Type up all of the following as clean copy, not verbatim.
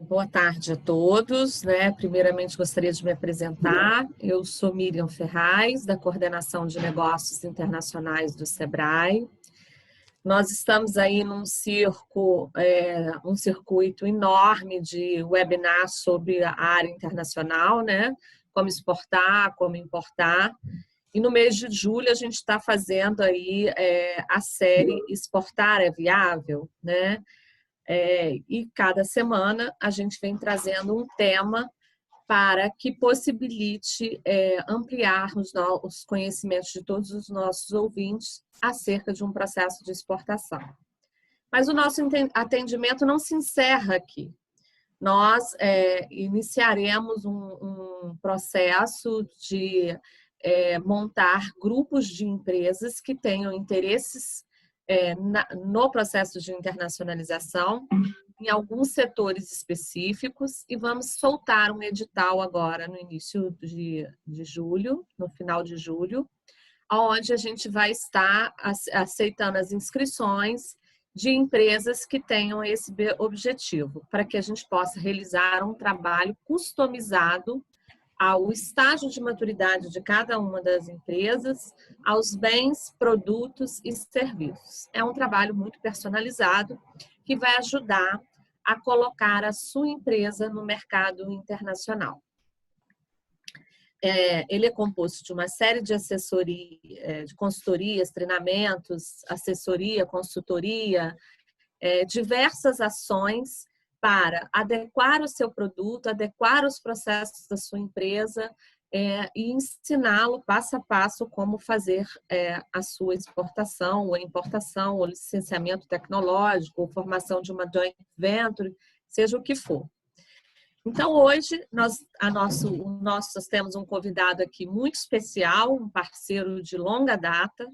Boa tarde a todos, né? Primeiramente, gostaria de me apresentar. Eu sou Miriam Ferraz, da Coordenação de Negócios Internacionais do SEBRAE. Nós estamos aí num um circuito enorme de webinars sobre a área internacional, né? Como exportar, como importar. E no mês de julho a gente está fazendo aí a série Exportar é Viável, né? E cada semana a gente vem trazendo um tema para que possibilite ampliar os conhecimentos de todos os nossos ouvintes acerca de um processo de exportação. Mas o nosso atendimento não se encerra aqui. Nós iniciaremos um processo de montar grupos de empresas que tenham interesses no processo de internacionalização, em alguns setores específicos, e vamos soltar um edital agora no início de julho, no final de julho, onde a gente vai estar aceitando as inscrições de empresas que tenham esse objetivo, para que a gente possa realizar um trabalho customizado ao estágio de maturidade de cada uma das empresas, aos bens, produtos e serviços. É um trabalho muito personalizado que vai ajudar a colocar a sua empresa no mercado internacional. Ele é composto de uma série de de consultorias, treinamentos, assessoria, consultoria, diversas ações para adequar o seu produto, adequar os processos da sua empresa e ensiná-lo passo a passo como fazer a sua exportação, ou importação, ou licenciamento tecnológico, ou formação de uma joint venture, seja o que for. Então, hoje, nós temos um convidado aqui muito especial, um parceiro de longa data,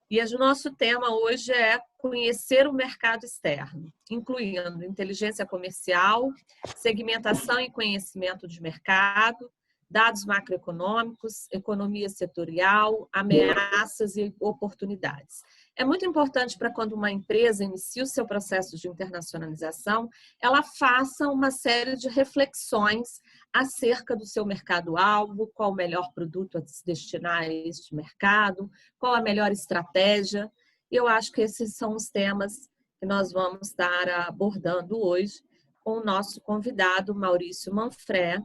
e o nosso tema hoje é conhecer o mercado externo, incluindo inteligência comercial, segmentação e conhecimento de mercado, dados macroeconômicos, economia setorial, ameaças e oportunidades. É muito importante para quando uma empresa inicia o seu processo de internacionalização, ela faça uma série de reflexões acerca do seu mercado-alvo, qual o melhor produto a se destinar a este mercado, qual a melhor estratégia. E eu acho que esses são os temas que nós vamos estar abordando hoje com o nosso convidado, Maurício Manfré.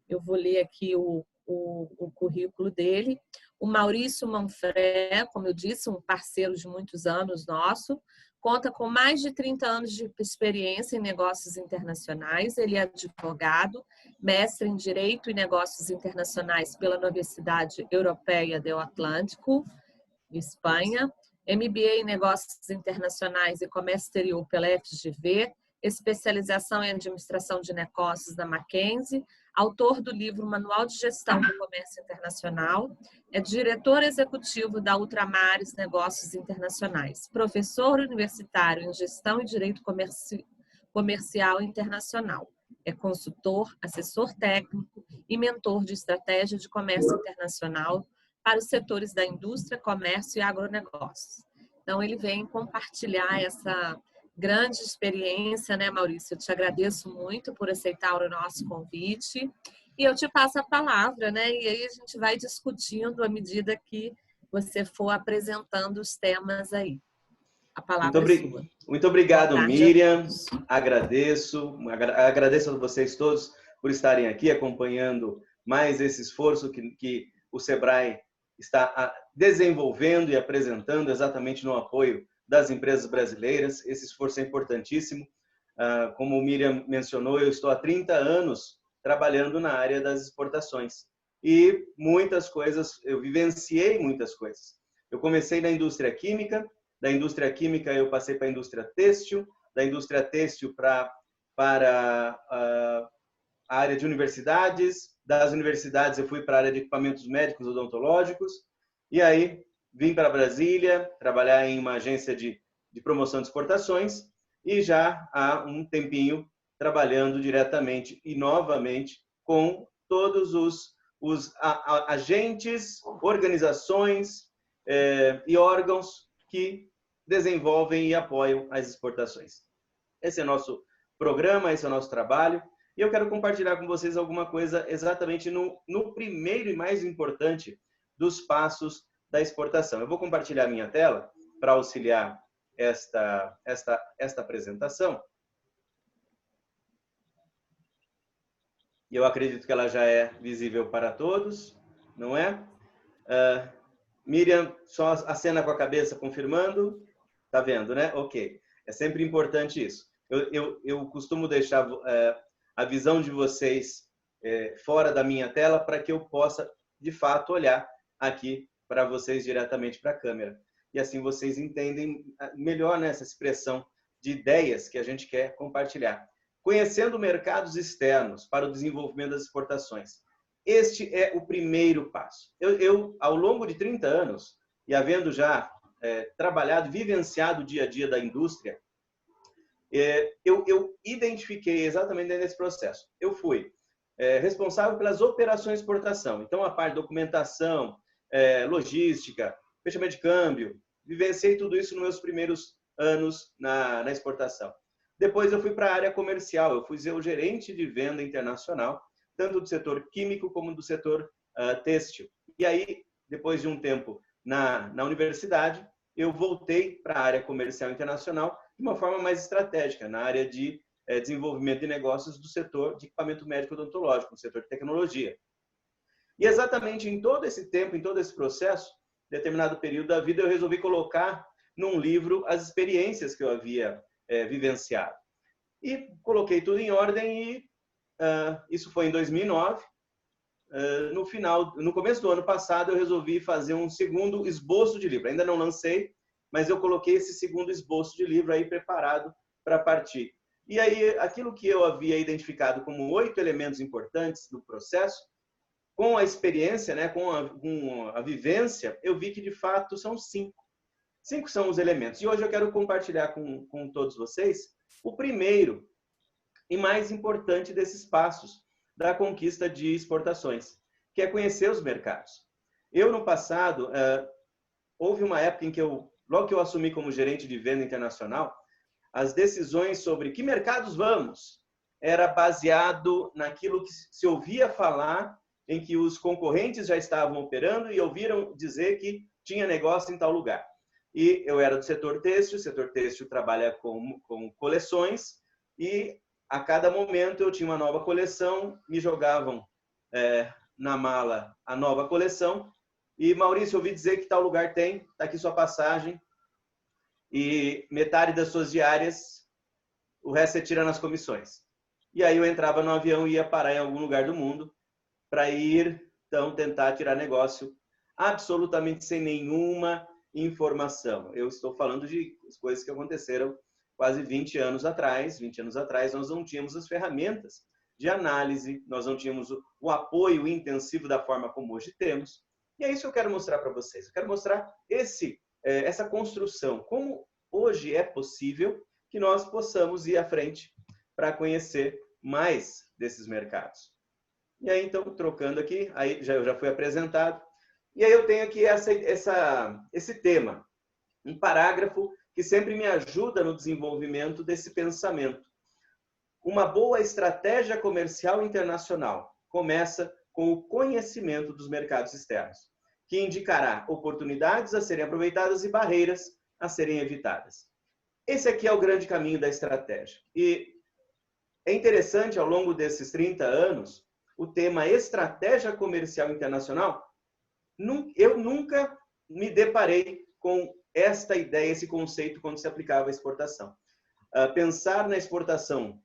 Eu vou ler aqui o currículo dele. O Maurício Manfré, como eu disse, um parceiro de muitos anos nosso, conta com mais de 30 anos de experiência em negócios internacionais. Ele é advogado, mestre em Direito e Negócios Internacionais pela Universidade Europeia do Atlântico, Espanha, MBA em Negócios Internacionais e Comércio Exterior pela FGV, especialização em Administração de Negócios da Mackenzie, autor do livro Manual de Gestão do Comércio Internacional, é diretor executivo da Ultramares Negócios Internacionais, professor universitário em Gestão e Direito Comercial Internacional, é consultor, assessor técnico e mentor de estratégia de comércio internacional para os setores da indústria, comércio e agronegócios. Então, ele vem compartilhar essa grande experiência, né, Maurício? Eu te agradeço muito por aceitar o nosso convite e eu te passo a palavra, né? E aí a gente vai discutindo à medida que você for apresentando os temas aí. A palavra é sua. Muito obrigado, Miriam. Agradeço a vocês todos por estarem aqui acompanhando mais esse esforço que o SEBRAE está desenvolvendo e apresentando exatamente no apoio das empresas brasileiras. Esse esforço é importantíssimo. Como o Miriam mencionou, eu estou há 30 anos trabalhando na área das exportações. E muitas coisas, eu vivenciei muitas coisas. Eu comecei na indústria química, da indústria química eu passei para a indústria têxtil, da indústria têxtil para a área de universidades, das universidades eu fui para a área de equipamentos médicos odontológicos, e aí vim para Brasília, trabalhar em uma agência de promoção de exportações e já há um tempinho trabalhando diretamente e novamente com todos os agentes, organizações e órgãos que desenvolvem e apoiam as exportações. Esse é programa, esse é o nosso trabalho. E eu quero compartilhar com vocês alguma coisa exatamente no primeiro e mais importante dos passos da exportação. Eu vou compartilhar a minha tela para auxiliar esta apresentação. E eu acredito que ela já é visível para todos, não é? Miriam, só acena com a cabeça confirmando. Tá vendo, né? Ok. É sempre importante isso. Eu costumo deixar a visão de vocês fora da minha tela para que eu possa, de fato, olhar aqui para vocês diretamente para a câmera. E assim vocês entendem melhor, né, essa expressão de ideias que a gente quer compartilhar. Conhecendo mercados externos para o desenvolvimento das exportações. Este é o primeiro passo. Ao longo de 30 anos, e havendo já trabalhado, vivenciado o dia a dia da indústria, eu identifiquei exatamente dentro desse processo. Eu fui responsável pelas operações de exportação. Então, a parte de documentação, logística, fechamento de câmbio, vivenciei tudo isso nos meus primeiros anos na exportação. Depois eu fui para a área comercial, eu fui o gerente de venda internacional, tanto do setor químico como do setor têxtil. E aí, depois de um tempo na universidade, eu voltei para a área comercial internacional de uma forma mais estratégica, na área de desenvolvimento de negócios do setor de equipamento médico odontológico, no setor de tecnologia. E exatamente em todo esse tempo, em todo esse processo, determinado período da vida, eu resolvi colocar num livro as experiências que eu havia vivenciado. E coloquei tudo em ordem e isso foi em 2009. No começo do ano passado, eu resolvi fazer um segundo esboço de livro. Ainda não lancei, mas eu coloquei esse segundo esboço de livro aí preparado para partir. E aí, aquilo que eu havia identificado como 8 elementos importantes do processo, com a experiência, né, com a vivência, eu vi que de fato são 5. 5 são os elementos. E hoje eu quero compartilhar com todos vocês o primeiro e mais importante desses passos da conquista de exportações, que é conhecer os mercados. Eu, no passado, houve uma época em que logo que eu assumi como gerente de venda internacional, as decisões sobre que mercados vamos era baseado naquilo que se ouvia falar, em que os concorrentes já estavam operando e ouviram dizer que tinha negócio em tal lugar. E eu era do setor têxtil, o setor têxtil trabalha com coleções, e a cada momento eu tinha uma nova coleção, me jogavam na mala a nova coleção, e Maurício, eu ouvi dizer que tal lugar tem, está aqui sua passagem, e metade das suas diárias, o resto você tira nas comissões. E aí eu entrava no avião e ia parar em algum lugar do mundo para ir, então, tentar tirar negócio absolutamente sem nenhuma informação. Eu estou falando de coisas que aconteceram quase 20 anos atrás. 20 anos atrás nós não tínhamos as ferramentas de análise, nós não tínhamos o apoio intensivo da forma como hoje temos. E é isso que eu quero mostrar para vocês. Eu quero mostrar essa construção, como hoje é possível que nós possamos ir à frente para conhecer mais desses mercados. E aí, então, trocando aqui, aí eu já fui apresentado. E aí eu tenho aqui esse tema, um parágrafo que sempre me ajuda no desenvolvimento desse pensamento. Uma boa estratégia comercial internacional começa com o conhecimento dos mercados externos, que indicará oportunidades a serem aproveitadas e barreiras a serem evitadas. Esse aqui é o grande caminho da estratégia. E é interessante, ao longo desses 30 anos, o tema estratégia comercial internacional, eu nunca me deparei com esta ideia, esse conceito quando se aplicava à exportação. Pensar na exportação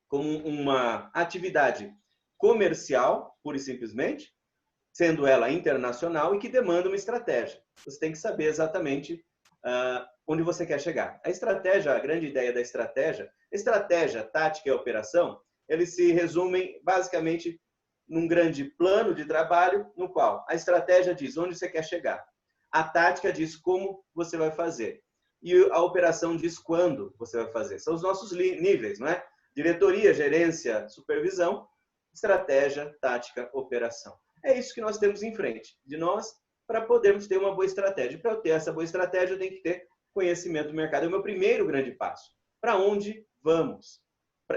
como uma atividade comercial, pura e simplesmente, sendo ela internacional e que demanda uma estratégia. Você tem que saber exatamente onde você quer chegar. A estratégia, a grande ideia da estratégia, tática e operação, eles se resumem basicamente num grande plano de trabalho no qual a estratégia diz onde você quer chegar, a tática diz como você vai fazer e a operação diz quando você vai fazer. São os nossos níveis, não é? Diretoria, gerência, supervisão, estratégia, tática, operação. É isso que nós temos em frente de nós para podermos ter uma boa estratégia. Para eu ter essa boa estratégia, eu tenho que ter conhecimento do mercado. É o meu primeiro grande passo. Para onde vamos?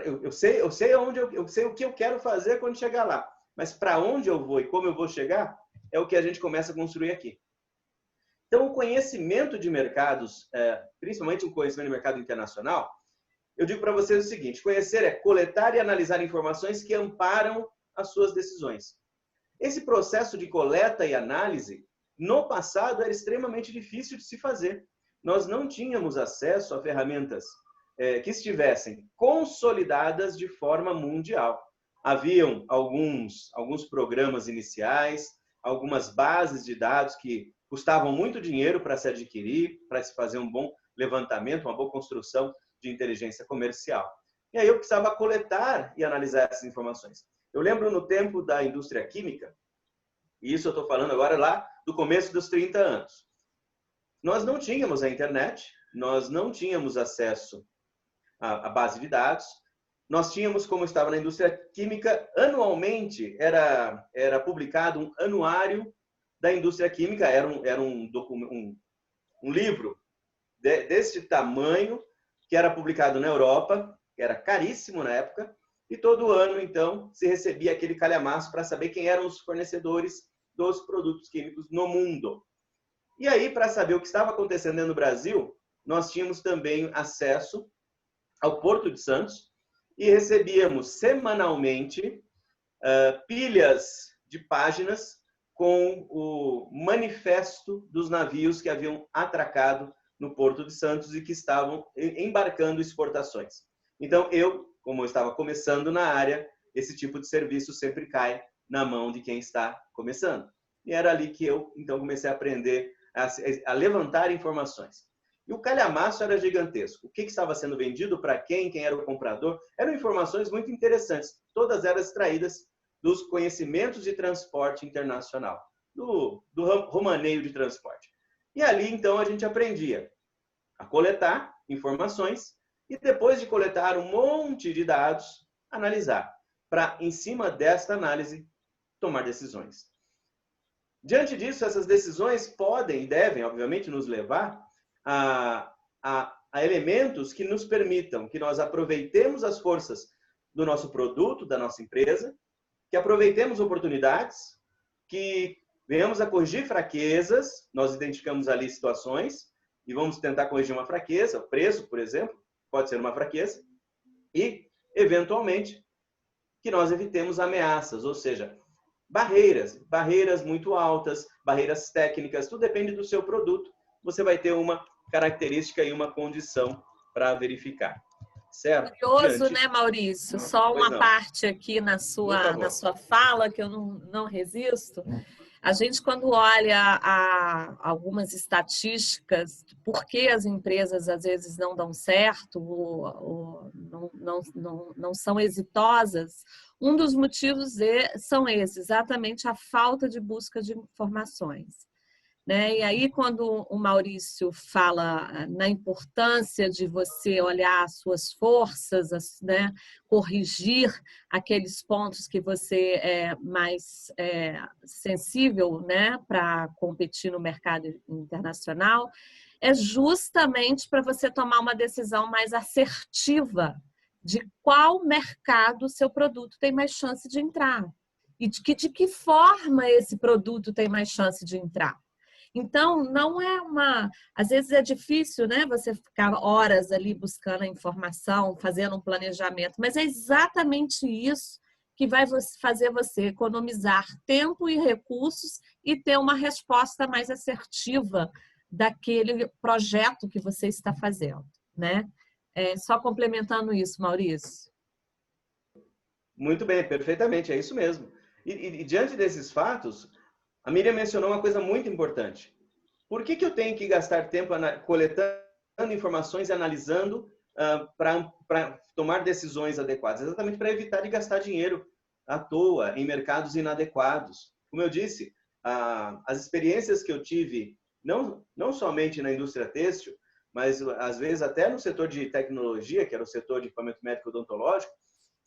Eu sei onde eu sei o que eu quero fazer quando chegar lá, mas para onde eu vou e como eu vou chegar é o que a gente começa a construir aqui. Então, o conhecimento de mercados, principalmente o conhecimento de mercado internacional, eu digo para vocês o seguinte: conhecer é coletar e analisar informações que amparam as suas decisões. Esse processo de coleta e análise, no passado, era extremamente difícil de se fazer. Nós não tínhamos acesso a ferramentas que estivessem consolidadas de forma mundial. Haviam alguns programas iniciais, algumas bases de dados que custavam muito dinheiro para se adquirir, para se fazer um bom levantamento, uma boa construção de inteligência comercial. E aí eu precisava coletar e analisar essas informações. Eu lembro no tempo da indústria química, e isso eu estou falando agora lá do começo dos 30 anos. Nós não tínhamos a internet, nós não tínhamos acesso à base de dados, nós tínhamos, como estava na indústria química, anualmente era publicado um anuário da indústria química, era um livro desse tamanho, que era publicado na Europa, que era caríssimo na época, e todo ano, então, se recebia aquele calhamaço para saber quem eram os fornecedores dos produtos químicos no mundo. E aí, para saber o que estava acontecendo no Brasil, nós tínhamos também acesso ao Porto de Santos e recebíamos semanalmente pilhas de páginas com o manifesto dos navios que haviam atracado no Porto de Santos e que estavam embarcando exportações. Então, como eu estava começando na área, esse tipo de serviço sempre cai na mão de quem está começando. E era ali que eu, então, comecei a aprender a levantar informações. E o calhamaço era gigantesco. O que estava sendo vendido, para quem era o comprador, eram informações muito interessantes. Todas elas extraídas dos conhecimentos de transporte internacional, do romaneio de transporte. E ali, então, a gente aprendia a coletar informações e, depois de coletar um monte de dados, analisar, para, em cima desta análise, tomar decisões. Diante disso, essas decisões podem e devem, obviamente, nos levar a elementos que nos permitam que nós aproveitemos as forças do nosso produto, da nossa empresa, que aproveitemos oportunidades, que venhamos a corrigir fraquezas. Nós identificamos ali situações e vamos tentar corrigir uma fraqueza, o preço, por exemplo, pode ser uma fraqueza, e, eventualmente, que nós evitemos ameaças, ou seja, barreiras muito altas, barreiras técnicas, tudo depende do seu produto. Você vai ter uma característica e uma condição para verificar. Certo? Curioso, né, Maurício? Só uma parte aqui na sua fala que eu não resisto. A gente, quando olha algumas estatísticas, por que as empresas às vezes não dão certo ou não são exitosas, um dos motivos são esses, exatamente a falta de busca de informações. Né? E aí, quando o Maurício fala na importância de você olhar as suas forças, né? Corrigir aqueles pontos que você é mais sensível, né? Para competir no mercado internacional, é justamente para você tomar uma decisão mais assertiva de qual mercado o seu produto tem mais chance de entrar e de que forma esse produto tem mais chance de entrar. Então, não é às vezes é difícil, né? Você ficar horas ali buscando a informação, fazendo um planejamento, mas é exatamente isso que vai fazer você economizar tempo e recursos e ter uma resposta mais assertiva daquele projeto que você está fazendo, né? Só complementando isso, Maurício. Muito bem, perfeitamente, é isso mesmo. E diante desses fatos, a Miriam mencionou uma coisa muito importante. Por que eu tenho que gastar tempo coletando informações e analisando para tomar decisões adequadas? Exatamente para evitar de gastar dinheiro à toa em mercados inadequados. Como eu disse, as experiências que eu tive, não somente na indústria têxtil, mas às vezes até no setor de tecnologia, que era o setor de equipamento médico odontológico,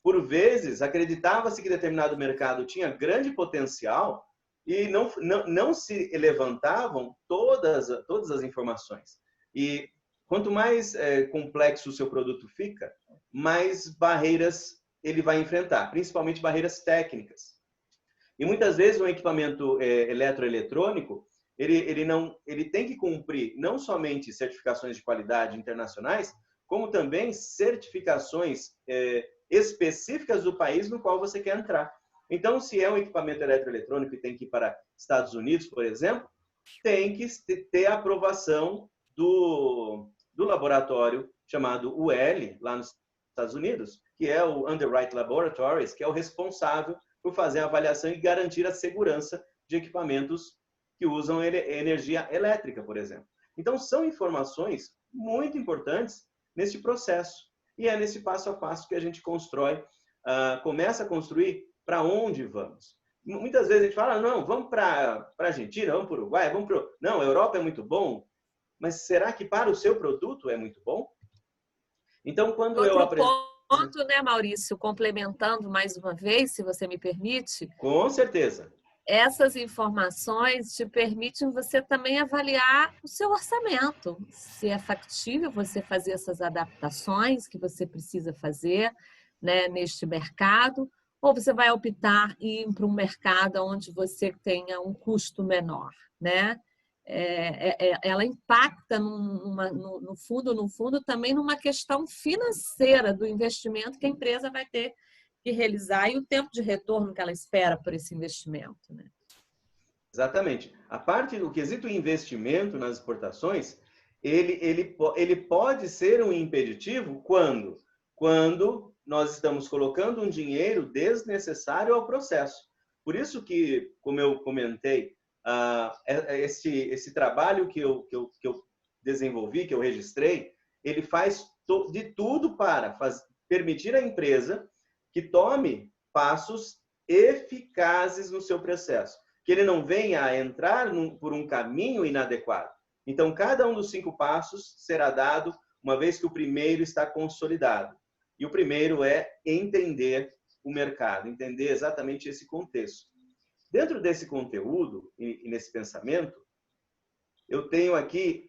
por vezes acreditava-se que determinado mercado tinha grande potencial e não se levantavam todas as informações. E Quanto mais complexo o seu produto fica, mais barreiras ele vai enfrentar, principalmente barreiras técnicas. E muitas vezes um equipamento eletroeletrônico, ele tem que cumprir não somente certificações de qualidade internacionais, como também certificações específicas do país no qual você quer entrar. Então, se é um equipamento eletroeletrônico e tem que ir para Estados Unidos, por exemplo, tem que ter a aprovação do laboratório chamado UL, lá nos Estados Unidos, que é o Underwrite Laboratories, que é o responsável por fazer a avaliação e garantir a segurança de equipamentos que usam energia elétrica, por exemplo. Então, são informações muito importantes nesse processo. E é nesse passo a passo que a gente constrói, começa a construir para onde vamos. Muitas vezes a gente fala, não, vamos para a Argentina, vamos para o Uruguai, vamos para... Não, a Europa é muito bom, mas será que para o seu produto é muito bom? Então, quando eu apresento... Ponto, né, Maurício? Complementando mais uma vez, se você me permite. Com certeza. Essas informações te permitem você também avaliar o seu orçamento. Se é factível você fazer essas adaptações que você precisa fazer, né, neste mercado, ou você vai optar em ir para um mercado onde você tenha um custo menor, né? Ela impacta no fundo também numa questão financeira do investimento que a empresa vai ter que realizar e o tempo de retorno que ela espera por esse investimento, né? Exatamente. A parte do quesito investimento nas exportações, ele pode ser um impeditivo quando nós estamos colocando um dinheiro desnecessário ao processo. Por isso que, como eu comentei, esse trabalho que eu desenvolvi, que eu registrei, ele faz de tudo para permitir à empresa que tome passos eficazes no seu processo, que ele não venha a entrar por um caminho inadequado. Então, cada um dos 5 passos será dado uma vez que o primeiro está consolidado. E o primeiro é entender o mercado, entender exatamente esse contexto. Dentro desse conteúdo e nesse pensamento, eu tenho aqui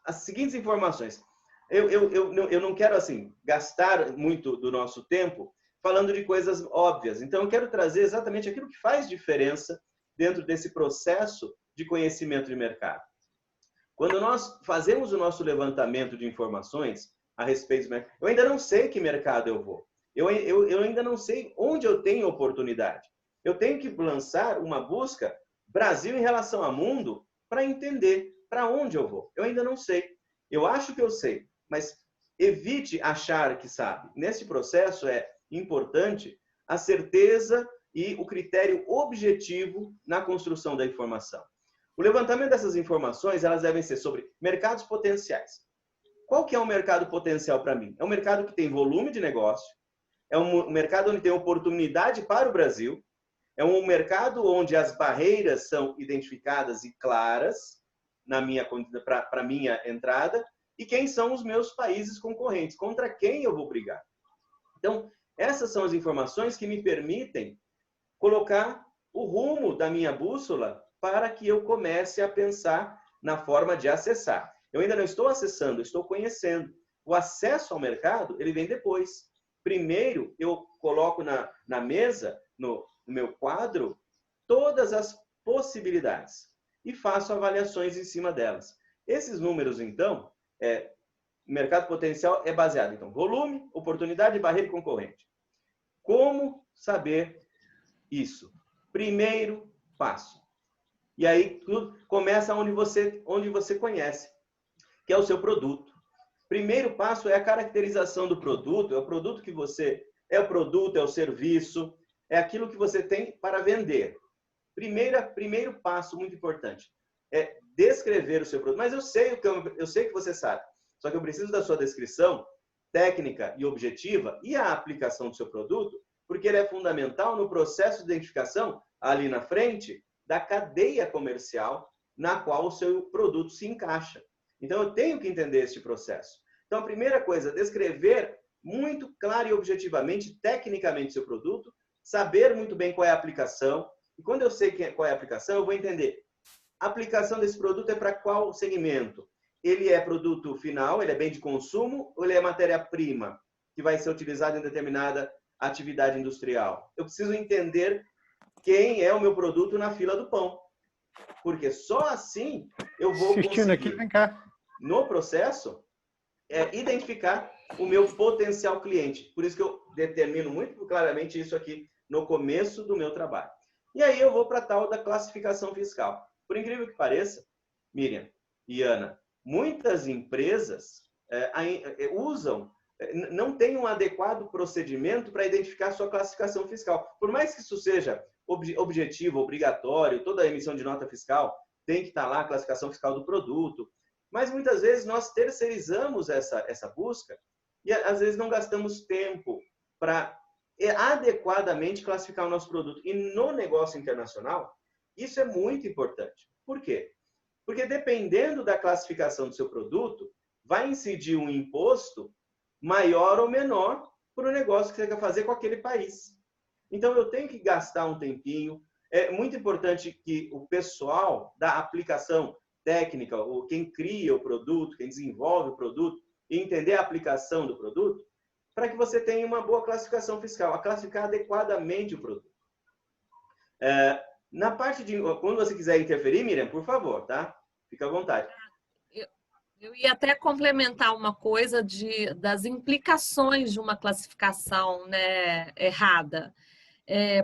as seguintes informações. Eu não quero assim gastar muito do nosso tempo falando de coisas óbvias. Então, eu quero trazer exatamente aquilo que faz diferença dentro desse processo de conhecimento de mercado. Quando nós fazemos o nosso levantamento de informações a respeito do mercado, eu ainda não sei que mercado eu vou. Eu ainda não sei onde eu tenho oportunidade. Eu tenho que lançar uma busca Brasil em relação ao mundo para entender para onde eu vou. Eu ainda não sei. Eu acho que eu sei, mas evite achar que sabe. Nesse processo é importante a certeza e o critério objetivo na construção da informação. O levantamento dessas informações, elas devem ser sobre mercados potenciais. Qual que é um mercado potencial para mim? É um mercado que tem volume de negócio, é um mercado onde tem oportunidade para o Brasil, é um mercado onde as barreiras são identificadas e claras para a minha entrada, e quem são os meus países concorrentes, contra quem eu vou brigar. Então, essas são as informações que me permitem colocar o rumo da minha bússola para que eu comece a pensar na forma de acessar. Eu ainda não estou acessando, estou conhecendo. O acesso ao mercado, ele vem depois. Primeiro, eu coloco na mesa, no meu quadro, todas as possibilidades e faço avaliações em cima delas. Esses números, então, mercado potencial é baseado, então, volume, oportunidade, barreira e concorrente. Como saber isso? Primeiro passo. E aí tudo começa onde você conhece, que é o seu produto. Primeiro passo é a caracterização do produto, é o produto que você... É o produto, é o serviço, é aquilo que você tem para vender. Primeiro passo muito importante é descrever o seu produto. Mas eu sei que você sabe. Só que eu preciso da sua descrição técnica e objetiva e a aplicação do seu produto, porque ele é fundamental no processo de identificação ali na frente da cadeia comercial na qual o seu produto se encaixa. Então, eu tenho que entender este processo. Então, a primeira coisa, descrever muito claro e objetivamente, tecnicamente, seu produto, saber muito bem qual é a aplicação. E quando eu sei qual é a aplicação, eu vou entender. A aplicação desse produto é para qual segmento? ele é produto final, ele é bem de consumo, ou ele é matéria-prima que vai ser utilizada em determinada atividade industrial? Eu preciso entender quem é o meu produto na fila do pão. Porque só assim eu vou conseguir, aqui, vem cá, no processo, identificar o meu potencial cliente. Por isso que eu determino muito claramente isso aqui no começo do meu trabalho. E aí eu vou para a tal da classificação fiscal. Por incrível que pareça, Miriam e Ana, muitas empresas não têm um adequado procedimento para identificar sua classificação fiscal. Por mais que isso seja objetivo, obrigatório, toda emissão de nota fiscal tem que estar lá a classificação fiscal do produto, mas muitas vezes nós terceirizamos essa busca e às vezes não gastamos tempo para adequadamente classificar o nosso produto. E no negócio internacional, isso é muito importante. Por quê? Porque dependendo da classificação do seu produto, vai incidir um imposto maior ou menor para o negócio que você quer fazer com aquele país. Então, eu tenho que gastar um tempinho. É muito importante que o pessoal da aplicação técnica, ou quem cria o produto, quem desenvolve o produto, e entender a aplicação do produto, para que você tenha uma boa classificação fiscal, a classificar adequadamente o produto. Na parte de... Quando você quiser interferir, Miriam, por favor, tá? Fica à vontade. Eu ia até complementar uma coisa das implicações de uma classificação, né, errada.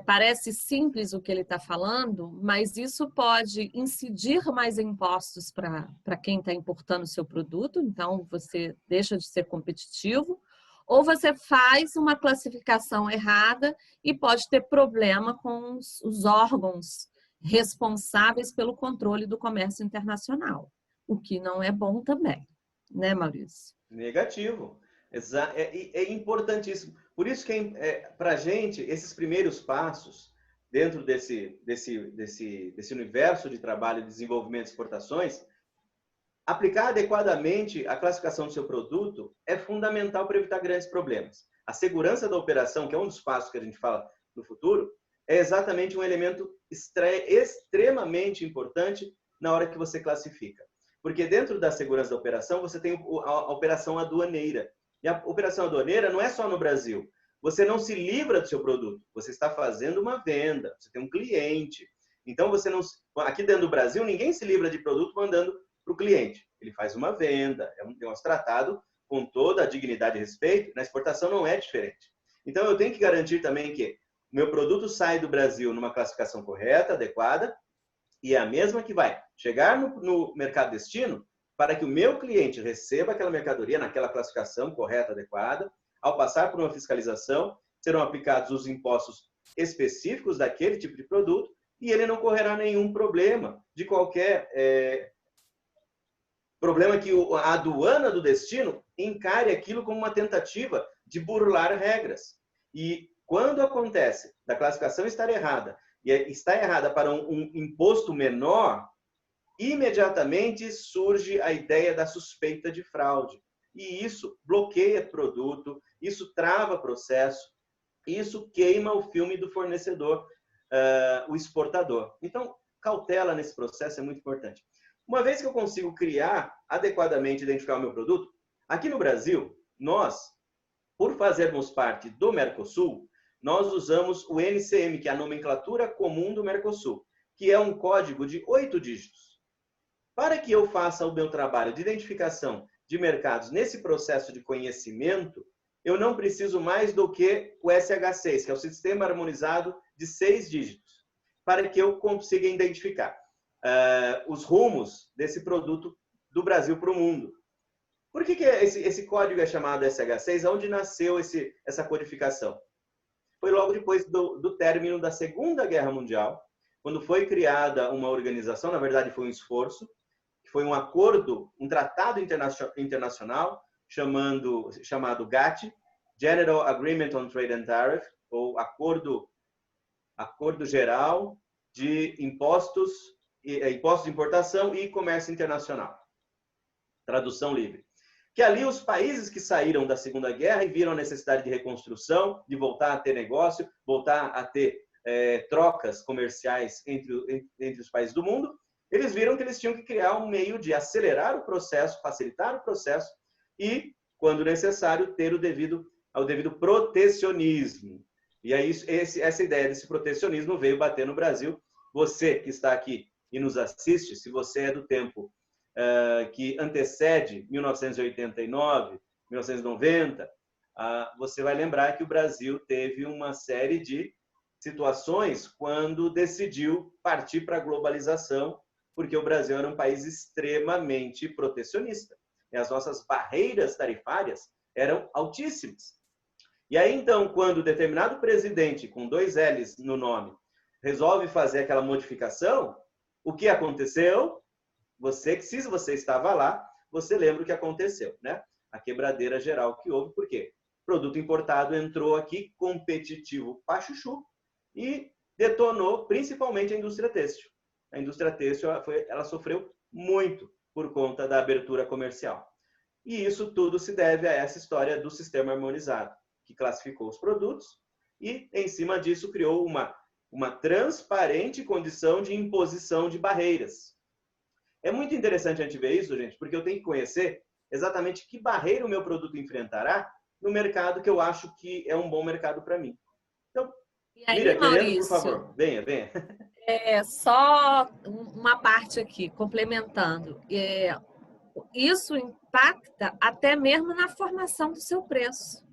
Parece simples o que ele está falando, mas isso pode incidir mais impostos para quem está importando o seu produto, então você deixa de ser competitivo, ou você faz uma classificação errada e pode ter problema com os órgãos responsáveis pelo controle do comércio internacional, o que não é bom também, né, Maurício? Negativo. É importantíssimo. Por isso que para a gente, esses primeiros passos dentro desse universo de trabalho de desenvolvimento e exportações, aplicar adequadamente a classificação do seu produto é fundamental para evitar grandes problemas. A segurança da operação, que é um dos passos que a gente fala no futuro, é exatamente um elemento extremamente importante na hora que você classifica. Porque dentro da segurança da operação, você tem a operação aduaneira. E a operação aduaneira não é só no Brasil. Você não se livra do seu produto. Você está fazendo uma venda. Você tem um cliente. Então, você não... Aqui dentro do Brasil, ninguém se livra de produto mandando para o cliente. Ele faz uma venda. É um negócio tratado com toda a dignidade e respeito. Na exportação não é diferente. Então, eu tenho que garantir também que o meu produto sai do Brasil numa classificação correta, adequada, e é a mesma que vai chegar no mercado destino para que o meu cliente receba aquela mercadoria naquela classificação correta, adequada. Ao passar por uma fiscalização, serão aplicados os impostos específicos daquele tipo de produto e ele não correrá nenhum problema de qualquer problema que a aduana do destino encare aquilo como uma tentativa de burlar regras. E quando acontece da classificação estar errada, e está errada para um imposto menor, imediatamente surge a ideia da suspeita de fraude. E isso bloqueia produto, isso trava processo, isso queima o filme do fornecedor, o exportador. Então, cautela nesse processo é muito importante. Uma vez que eu consigo criar adequadamente, identificar o meu produto, aqui no Brasil, nós, por fazermos parte do Mercosul, nós usamos o NCM, que é a nomenclatura comum do Mercosul, que é um código de 8 dígitos. Para que eu faça o meu trabalho de identificação de mercados nesse processo de conhecimento, eu não preciso mais do que o SH6, que é o Sistema Harmonizado de 6 dígitos, para que eu consiga identificar os rumos desse produto do Brasil para o mundo. Por que esse código é chamado SH6? Onde nasceu essa codificação? Foi logo depois do término da Segunda Guerra Mundial, quando foi criada uma organização, na verdade foi um esforço, que foi um acordo, um tratado internacional chamado GATT, General Agreement on Trade and Tariff, ou Acordo Geral de Impostos de Importação e Comércio Internacional. Tradução livre. Que ali os países que saíram da Segunda Guerra e viram a necessidade de reconstrução, de voltar a ter negócio, voltar a ter trocas comerciais entre os países do mundo, eles viram que eles tinham que criar um meio de acelerar o processo, facilitar o processo e, quando necessário, ter o devido protecionismo. E aí, essa ideia desse protecionismo veio bater no Brasil. Você que está aqui e nos assiste, se você é do tempo que antecede 1989, 1990, você vai lembrar que o Brasil teve uma série de situações quando decidiu partir para a globalização, porque o Brasil era um país extremamente protecionista. E as nossas barreiras tarifárias eram altíssimas. E aí, então, quando determinado presidente, com 2 L's no nome, resolve fazer aquela modificação, o que aconteceu? Se você estava lá, você lembra o que aconteceu, né? A quebradeira geral que houve, por quê? Produto importado entrou aqui, competitivo pachuchu, e detonou principalmente a indústria têxtil. A indústria têxtil ela sofreu muito por conta da abertura comercial. E isso tudo se deve a essa história do sistema harmonizado, que classificou os produtos e, em cima disso, criou uma transparente condição de imposição de barreiras. É muito interessante a gente ver isso, gente, porque eu tenho que conhecer exatamente que barreira o meu produto enfrentará no mercado que eu acho que é um bom mercado para mim. Então, e aí, Miriam, querendo, por Maurício, favor, venha. Só uma parte aqui, complementando. Isso impacta até mesmo na formação do seu preço.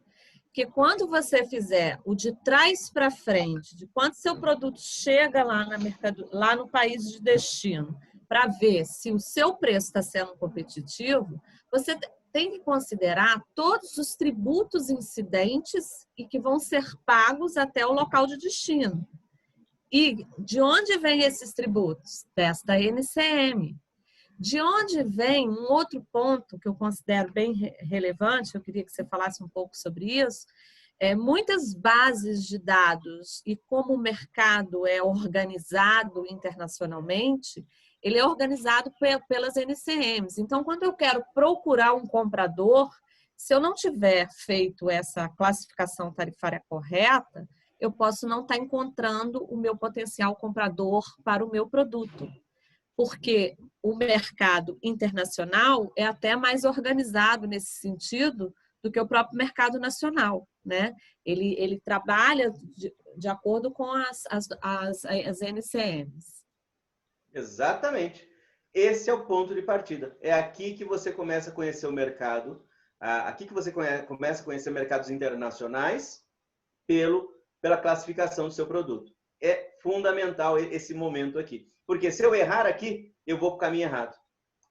Porque quando você fizer o de trás para frente, de quando seu produto chega lá no país de destino, para ver se o seu preço está sendo competitivo, você tem que considerar todos os tributos incidentes e que vão ser pagos até o local de destino. E de onde vêm esses tributos? Desta NCM. De onde vem um outro ponto que eu considero bem relevante, eu queria que você falasse um pouco sobre isso, muitas bases de dados e como o mercado é organizado internacionalmente, ele é organizado pelas NCMs. Então, quando eu quero procurar um comprador, se eu não tiver feito essa classificação tarifária correta, eu posso não estar encontrando o meu potencial comprador para o meu produto. Porque o mercado internacional é até mais organizado nesse sentido do que o próprio mercado nacional, né? Ele trabalha de acordo com as NCMs. Exatamente. Esse é o ponto de partida. É aqui que você começa a conhecer o mercado, aqui que você começa a conhecer mercados internacionais pela classificação do seu produto. É fundamental esse momento aqui. Porque se eu errar aqui, eu vou para o caminho errado.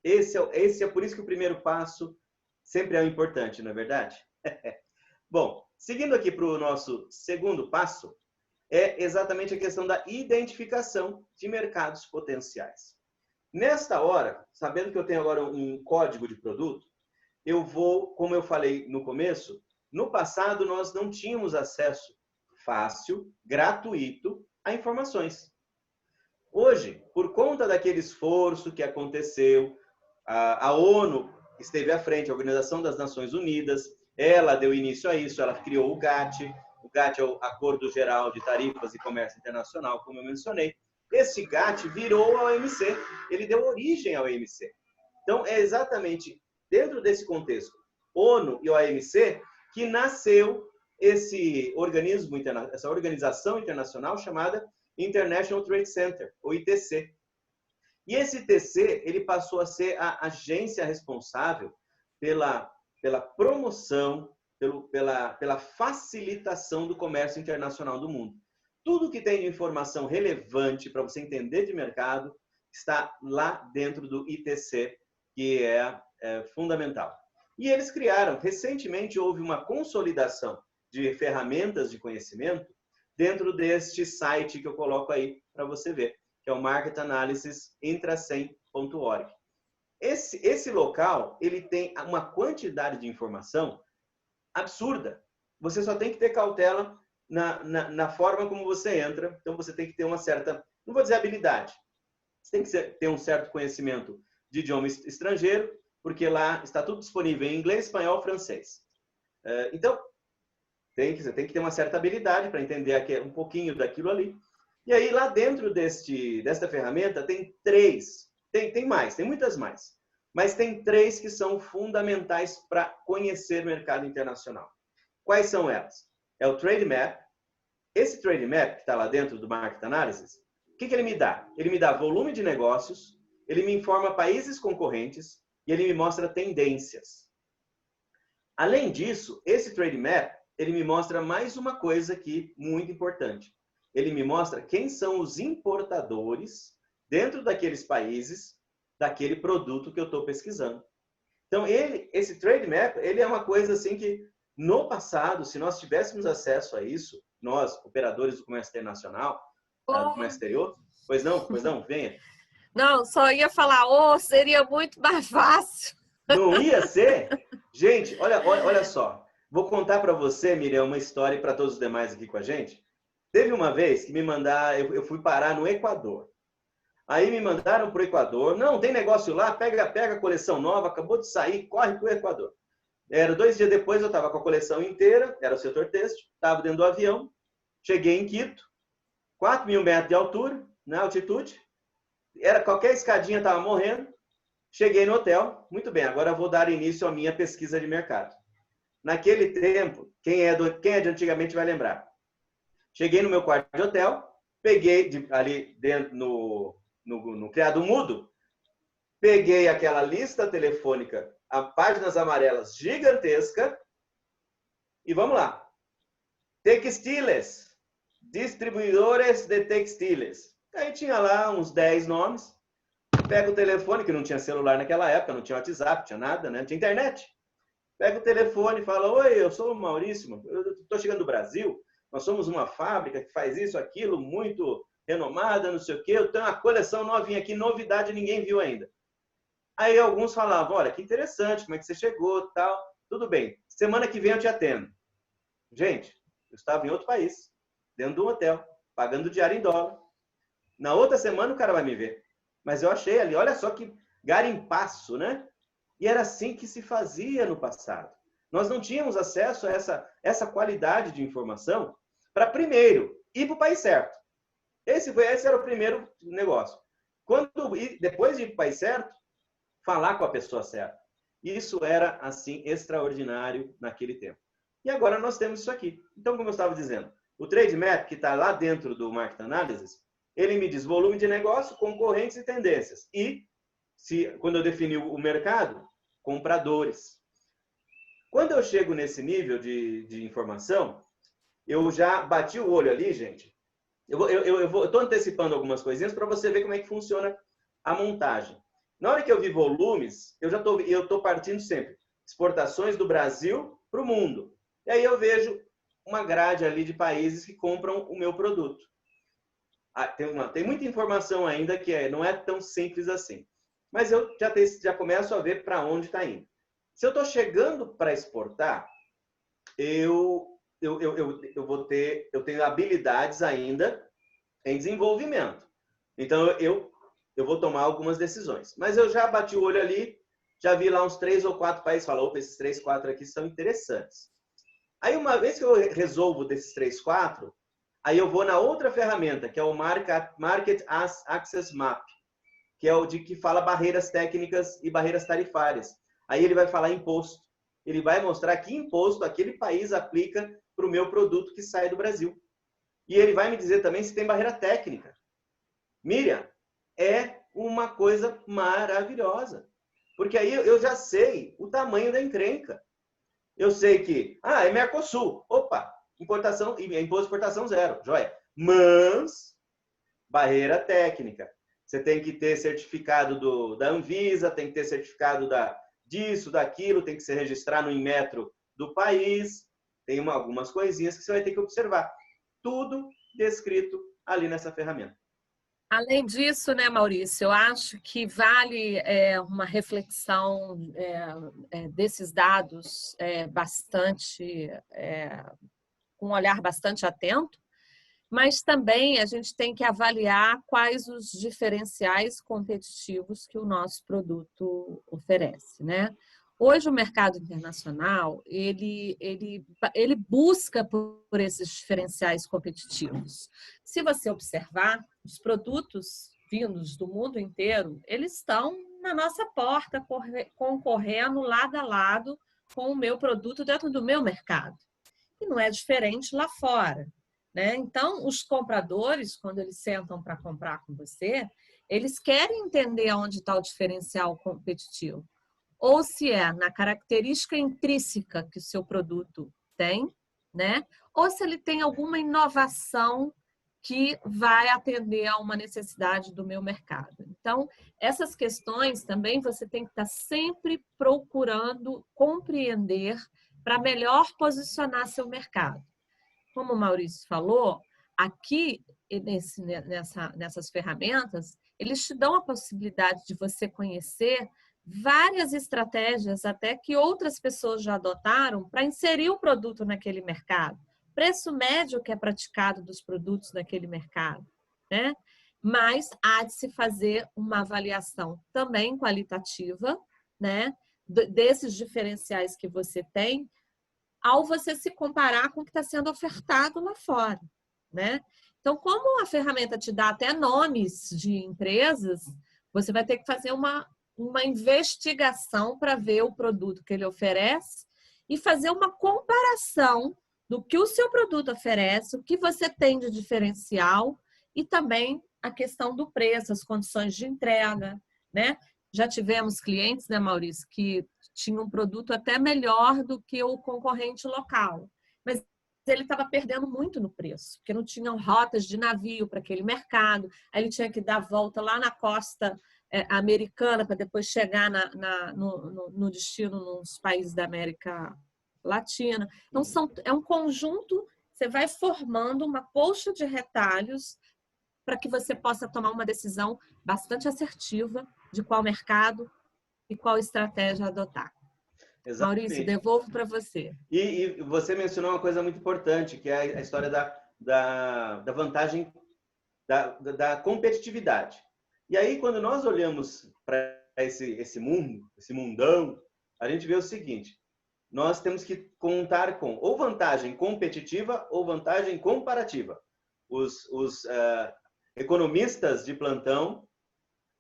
Esse é por isso que o primeiro passo sempre é o importante, não é verdade? Bom, seguindo aqui para o nosso segundo passo, é exatamente a questão da identificação de mercados potenciais. Nesta hora, sabendo que eu tenho agora um código de produto, eu vou, como eu falei no começo, no passado nós não tínhamos acesso fácil, gratuito a informações. Hoje, por conta daquele esforço que aconteceu, a ONU esteve à frente, a Organização das Nações Unidas, ela deu início a isso, ela criou o GATT. O GATT é o Acordo Geral de Tarifas e Comércio Internacional, como eu mencionei. Esse GATT virou a OMC, ele deu origem à OMC. Então, é exatamente dentro desse contexto, ONU e OMC, que nasceu esse organismo, essa organização internacional chamada International Trade Center, ou ITC. E esse ITC, ele passou a ser a agência responsável pela promoção, pela facilitação do comércio internacional do mundo. Tudo que tem de informação relevante para você entender de mercado está lá dentro do ITC, que é fundamental. E eles criaram, recentemente houve uma consolidação de ferramentas de conhecimento dentro deste site que eu coloco aí para você ver, que é o marketanalysisintracem.org. Esse local, ele tem uma quantidade de informação absurda. Você só tem que ter cautela na forma como você entra. Então, você tem que ter uma certa, não vou dizer habilidade, você tem que ter um certo conhecimento de idioma estrangeiro, porque lá está tudo disponível em inglês, espanhol, francês. Então, você tem que ter uma certa habilidade para entender um pouquinho daquilo ali. E aí, lá dentro desta ferramenta, tem 3 Tem mais, tem muitas mais. Mas tem 3 que são fundamentais para conhecer o mercado internacional. Quais são elas? É o Trade Map. Esse Trade Map, que está lá dentro do Market Analysis, o que ele me dá? Ele me dá volume de negócios, ele me informa países concorrentes e ele me mostra tendências. Além disso, esse Trade Map, ele me mostra mais uma coisa aqui muito importante. Ele me mostra quem são os importadores dentro daqueles países, daquele produto que eu estou pesquisando. Então, esse Trade Map, ele é uma coisa assim que, no passado, se nós tivéssemos acesso a isso, nós, operadores do comércio internacional, do comércio exterior, pois não, venha. Não, só ia falar, seria muito mais fácil. Não ia ser? Gente, olha só. Vou contar para você, Miriam, uma história e para todos os demais aqui com a gente. Teve uma vez que me mandaram, eu fui parar no Equador. Aí me mandaram para o Equador. Não, tem negócio lá, pega a coleção nova, acabou de sair, corre para o Equador. 2 dias depois eu estava com a coleção inteira, era o setor têxtil, estava dentro do avião, cheguei em Quito, 4.000 metros de altura, na altitude, qualquer escadinha estava morrendo, cheguei no hotel, muito bem, agora eu vou dar início à minha pesquisa de mercado. Naquele tempo, quem é de antigamente vai lembrar. Cheguei no meu quarto de hotel, peguei ali dentro no criado mudo, peguei aquela lista telefônica, a páginas amarelas gigantesca, e vamos lá. Textiles, distribuidores de textiles. Aí tinha lá uns 10 nomes. Pega o telefone, que não tinha celular naquela época, não tinha WhatsApp, não tinha nada, né? Não tinha internet. Pega o telefone e fala, oi, eu sou o Maurício, eu estou chegando do Brasil, nós somos uma fábrica que faz isso, aquilo, muito renomada, não sei o quê, eu tenho uma coleção novinha aqui, novidade, ninguém viu ainda. Aí alguns falavam, olha, que interessante, como é que você chegou, tal, tudo bem, semana que vem eu te atendo. Gente, eu estava em outro país, dentro de um hotel, pagando diário em dólar. Na outra semana o cara vai me ver. Mas eu achei ali, olha só que garimpaço, né? E era assim que se fazia no passado. Nós não tínhamos acesso a essa qualidade de informação para, primeiro, ir para o país certo. Esse era o primeiro negócio. Depois de ir para o país certo, falar com a pessoa certa. Isso era, assim, extraordinário naquele tempo. E agora nós temos isso aqui. Então, como eu estava dizendo, o Trade Map, que está lá dentro do Market Analysis, ele me diz volume de negócio, concorrentes e tendências. E, quando eu defini o mercado, compradores. Quando eu chego nesse nível de informação, eu já bati o olho ali, gente. Eu estou antecipando algumas coisinhas para você ver como é que funciona a montagem. Na hora que eu vi volumes, eu estou partindo sempre. Exportações do Brasil para o mundo. E aí eu vejo uma grade ali de países que compram o meu produto. Tem muita informação ainda que não é tão simples assim. Mas eu já começo a ver para onde está indo. Se eu estou chegando para exportar, eu tenho habilidades ainda em desenvolvimento. Então, eu vou tomar algumas decisões. Mas eu já bati o olho ali, já vi lá uns 3 ou 4 países, falou, opa, esses 3, 4 aqui são interessantes. Aí, uma vez que eu resolvo desses 3, 4, aí eu vou na outra ferramenta, que é o Market Access Map, que é o que fala barreiras técnicas e barreiras tarifárias. Aí ele vai falar imposto. Ele vai mostrar que imposto aquele país aplica para o meu produto que sai do Brasil. E ele vai me dizer também se tem barreira técnica. Miriam, é uma coisa maravilhosa. Porque aí eu já sei o tamanho da encrenca. Eu sei que, é Mercosul. Opa, imposto de exportação zero. Joia. Mas, barreira técnica. Você tem que ter certificado da Anvisa, tem que ter certificado disso, daquilo, tem que se registrar no Inmetro do país. Tem algumas coisinhas que você vai ter que observar. Tudo descrito ali nessa ferramenta. Além disso, né, Maurício, eu acho que vale uma reflexão desses dados com um olhar bastante atento, mas também a gente tem que avaliar quais os diferenciais competitivos que o nosso produto oferece, né? Hoje o mercado internacional ele busca por esses diferenciais competitivos. Se você observar, os produtos vindos do mundo inteiro, eles estão na nossa porta, concorrendo lado a lado com o meu produto dentro do meu mercado. E não é diferente lá fora, né? Então, os compradores, quando eles sentam para comprar com você, eles querem entender onde está o diferencial competitivo. Ou se é na característica intrínseca que o seu produto tem, né? Ou se ele tem alguma inovação que vai atender a uma necessidade do meu mercado. Então, essas questões também você tem que estar sempre procurando compreender para melhor posicionar seu mercado. Como o Maurício falou, aqui nessas ferramentas, eles te dão a possibilidade de você conhecer várias estratégias até que outras pessoas já adotaram para inserir o produto naquele mercado. Preço médio que é praticado dos produtos naquele mercado, né? Mas há de se fazer uma avaliação também qualitativa, né? Desses diferenciais que você tem, ao você se comparar com o que está sendo ofertado lá fora, né? Então, como a ferramenta te dá até nomes de empresas, você vai ter que fazer uma investigação para ver o produto que ele oferece e fazer uma comparação do que o seu produto oferece, o que você tem de diferencial e também a questão do preço, as condições de entrega, né? Já tivemos clientes, né, Maurício, que tinham um produto até melhor do que o concorrente local, mas ele estava perdendo muito no preço, porque não tinham rotas de navio para aquele mercado, aí ele tinha que dar volta lá na costa americana para depois chegar no destino nos países da América Latina. Então, é um conjunto, você vai formando uma colcha de retalhos para que você possa tomar uma decisão bastante assertiva de qual mercado e qual estratégia adotar. Exatamente. Maurício, devolvo para você. E você mencionou uma coisa muito importante, que é a história da vantagem da competitividade. E aí, quando nós olhamos para esse mundo, esse mundão, a gente vê o seguinte: nós temos que contar com ou vantagem competitiva ou vantagem comparativa. Os economistas de plantão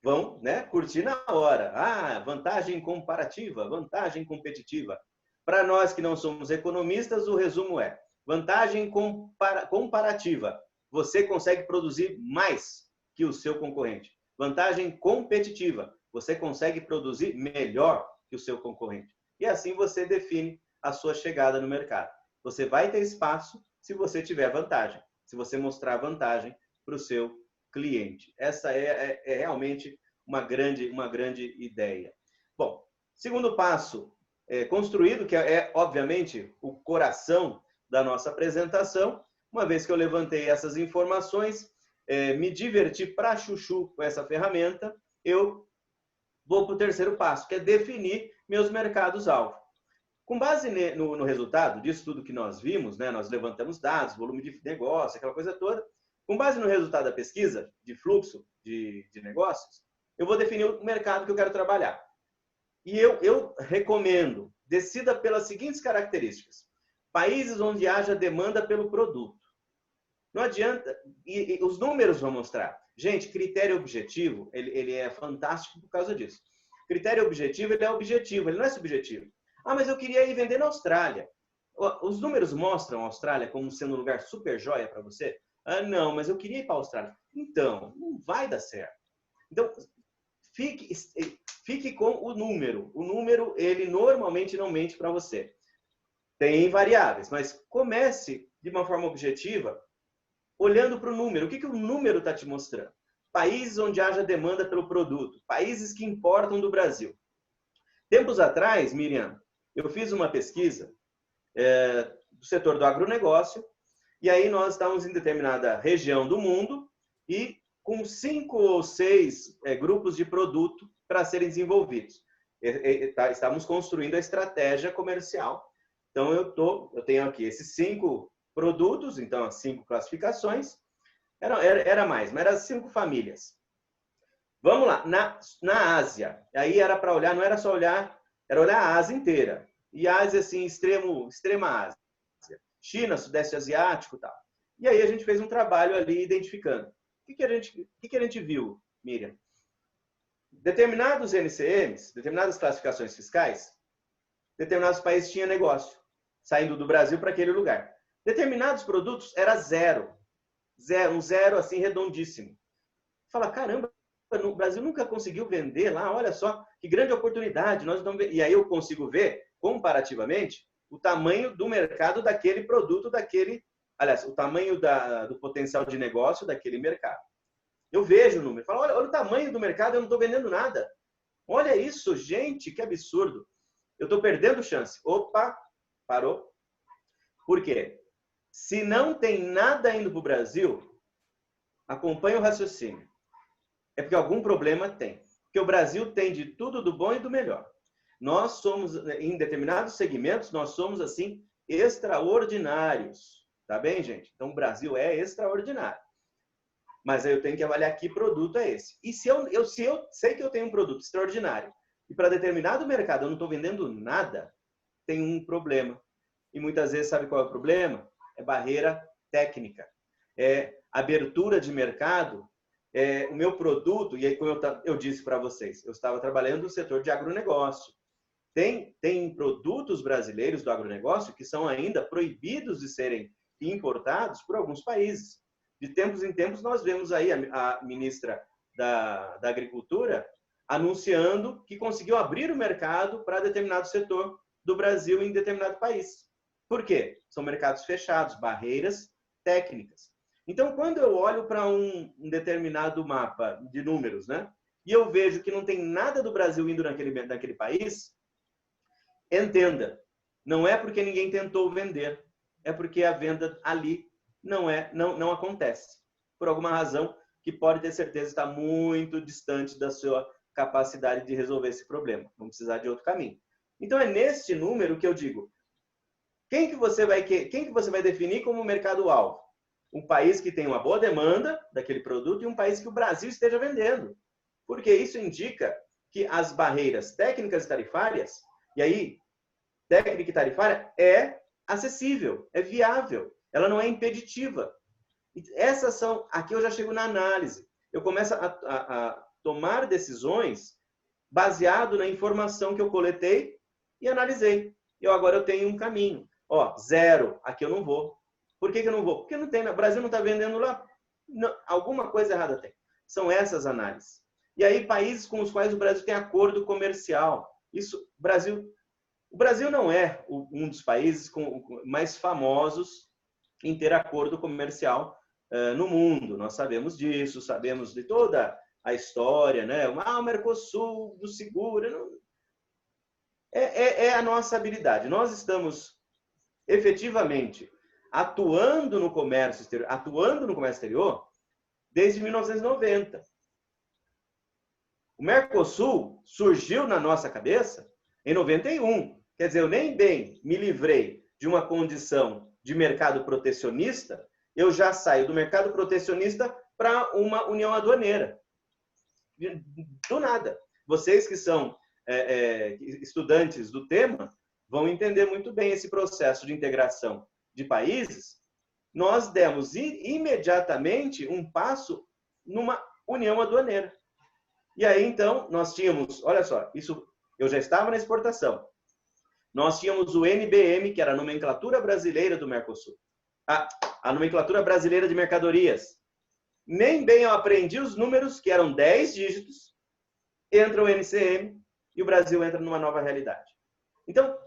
vão, né, curtir na hora. Ah, vantagem comparativa, vantagem competitiva. Para nós que não somos economistas, o resumo é: vantagem comparativa. Você consegue produzir mais que o seu concorrente. Vantagem competitiva. Você consegue produzir melhor que o seu concorrente. E assim você define a sua chegada no mercado. Você vai ter espaço se você tiver vantagem, se você mostrar vantagem para o seu cliente. Essa é realmente uma grande ideia. Bom, segundo passo construído, que é obviamente o coração da nossa apresentação. Uma vez que eu levantei essas informações, me diverti para chuchu com essa ferramenta, eu vou para o terceiro passo, que é definir meus mercados-alvo. Com base no resultado disso tudo que nós vimos, né, nós levantamos dados, volume de negócio, aquela coisa toda. Com base no resultado da pesquisa de fluxo de negócios, eu vou definir o mercado que eu quero trabalhar. E eu recomendo, decida pelas seguintes características: países onde haja demanda pelo produto. Não adianta, e os números vão mostrar. Gente, critério objetivo, ele é fantástico por causa disso. Critério objetivo, ele é objetivo, ele não é subjetivo. Ah, mas eu queria ir vender na Austrália. Os números mostram a Austrália como sendo um lugar super joia para você? Ah, não, mas eu queria ir para a Austrália. Então, não vai dar certo. Então, fique com o número. O número, ele normalmente não mente para você. Tem variáveis, mas comece de uma forma objetiva, olhando para o número. O que o número está te mostrando? Países onde haja demanda pelo produto. Países que importam do Brasil. Tempos atrás, Miriam, eu fiz uma pesquisa do setor do agronegócio, e aí nós estávamos em determinada região do mundo e com 5 ou 6 grupos de produto para serem desenvolvidos. Estávamos construindo a estratégia comercial. Então, eu tenho aqui esses 5 produtos, então, as 5 classificações. Era mais, mas eram 5 famílias. Vamos lá, na Ásia. Aí era para olhar, não era só olhar, era olhar a Ásia inteira. E Ásia, assim, extrema Ásia. China, Sudeste Asiático e tal. E aí a gente fez um trabalho ali identificando. O que a gente viu, Miriam, determinados NCMs, determinadas classificações fiscais, determinados países tinham negócio, saindo do Brasil para aquele lugar. Determinados produtos era zero, um zero assim redondíssimo. Fala, caramba, o Brasil nunca conseguiu vender lá, olha só, que grande oportunidade. E aí eu consigo ver, comparativamente, o tamanho do mercado daquele produto, aliás, o tamanho do potencial de negócio daquele mercado. Eu vejo o número, falo, olha o tamanho do mercado, eu não estou vendendo nada. Olha isso, gente, que absurdo. Eu estou perdendo chance. Opa, parou. Por quê? Se não tem nada indo para o Brasil, acompanha o raciocínio. É porque algum problema tem. Porque o Brasil tem de tudo do bom e do melhor. Nós somos, em determinados segmentos, nós somos, assim, extraordinários. Tá bem, gente? Então, o Brasil é extraordinário. Mas aí eu tenho que avaliar que produto é esse. E se eu sei que eu tenho um produto extraordinário e para determinado mercado eu não estou vendendo nada, tem um problema. E muitas vezes, sabe qual é o problema? É barreira técnica. É abertura de mercado. O meu produto, e aí como eu disse para vocês, eu estava trabalhando no setor de agronegócio. Tem produtos brasileiros do agronegócio que são ainda proibidos de serem importados por alguns países. De tempos em tempos, nós vemos aí a ministra da Agricultura anunciando que conseguiu abrir o mercado para determinado setor do Brasil em determinado país. Por quê? São mercados fechados, barreiras técnicas. Então, quando eu olho para um determinado mapa de números, né, e eu vejo que não tem nada do Brasil indo naquele país, entenda, não é porque ninguém tentou vender, é porque a venda ali não acontece. Por alguma razão que pode ter certeza está muito distante da sua capacidade de resolver esse problema. Vamos precisar de outro caminho. Então, é neste número que eu digo, quem que você vai definir como mercado-alvo? Um país que tem uma boa demanda daquele produto e um país que o Brasil esteja vendendo. Porque isso indica que as barreiras técnicas e tarifárias, e aí, técnica e tarifária é acessível, é viável, ela não é impeditiva. Essas são, aqui eu já chego na análise. Eu começo a tomar decisões baseado na informação que eu coletei e analisei. E agora eu tenho um caminho. Zero, aqui eu não vou. Por que eu não vou? Porque não tem, o Brasil não está vendendo lá. Não, alguma coisa errada tem. São essas análises. E aí, países com os quais o Brasil tem acordo comercial. O Brasil não é um dos países mais famosos em ter acordo comercial no mundo. Nós sabemos disso, sabemos de toda a história, né? O Mercosul do seguro. É a nossa habilidade. Nós estamos efetivamente atuando no comércio exterior desde 1990. O Mercosul surgiu na nossa cabeça em 91. Quer dizer, eu nem bem me livrei de uma condição de mercado protecionista, eu já saio do mercado protecionista para uma união aduaneira. Do nada. Vocês que são estudantes do tema vão entender muito bem esse processo de integração de países. Nós demos imediatamente um passo numa união aduaneira. E aí, então, nós tínhamos, olha só, isso eu já estava na exportação. Nós tínhamos o NBM, que era a nomenclatura brasileira do Mercosul. A nomenclatura brasileira de mercadorias. Nem bem eu aprendi os números, que eram 10 dígitos, entra o NCM e o Brasil entra numa nova realidade. Então,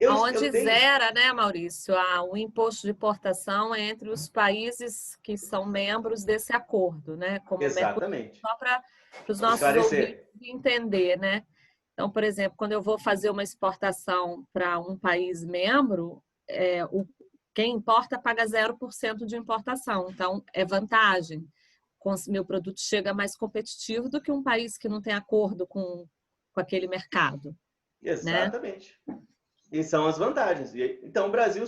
onde zera, né, Maurício, o imposto de importação entre os países que são membros desse acordo, né? Como exatamente. Só para os nossos ouvintes entender, né? Então, por exemplo, quando eu vou fazer uma exportação para um país membro, quem importa paga 0% de importação. Então, é vantagem. Meu produto chega mais competitivo do que um país que não tem acordo com aquele mercado. Exatamente. Né? E são as vantagens. Então, o Brasil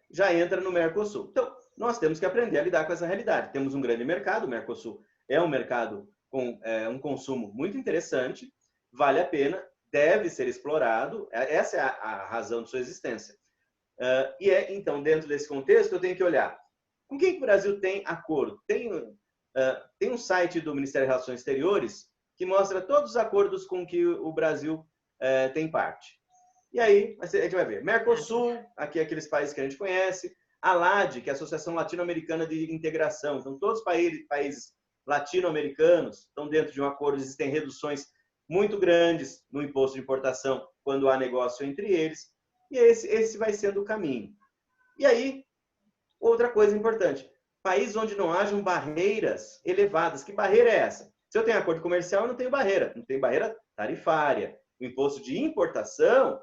já entra no Mercosul. Então, nós temos que aprender a lidar com essa realidade. Temos um grande mercado, o Mercosul é um mercado com um consumo muito interessante, vale a pena, deve ser explorado, essa é a razão de sua existência. Então, dentro desse contexto, eu tenho que olhar com quem que o Brasil tem acordo. tem um site do Ministério das Relações Exteriores que mostra todos os acordos com que o Brasil tem parte. E aí, a gente vai ver. Mercosul, aqui aqueles países que a gente conhece. A ALAD, que é a Associação Latino-Americana de Integração. Então, todos os países latino-americanos estão dentro de um acordo. Existem reduções muito grandes no imposto de importação quando há negócio entre eles. E esse vai sendo o caminho. E aí, outra coisa importante. Países onde não hajam barreiras elevadas. Que barreira é essa? Se eu tenho acordo comercial, eu não tenho barreira. Não tem barreira tarifária. O imposto de importação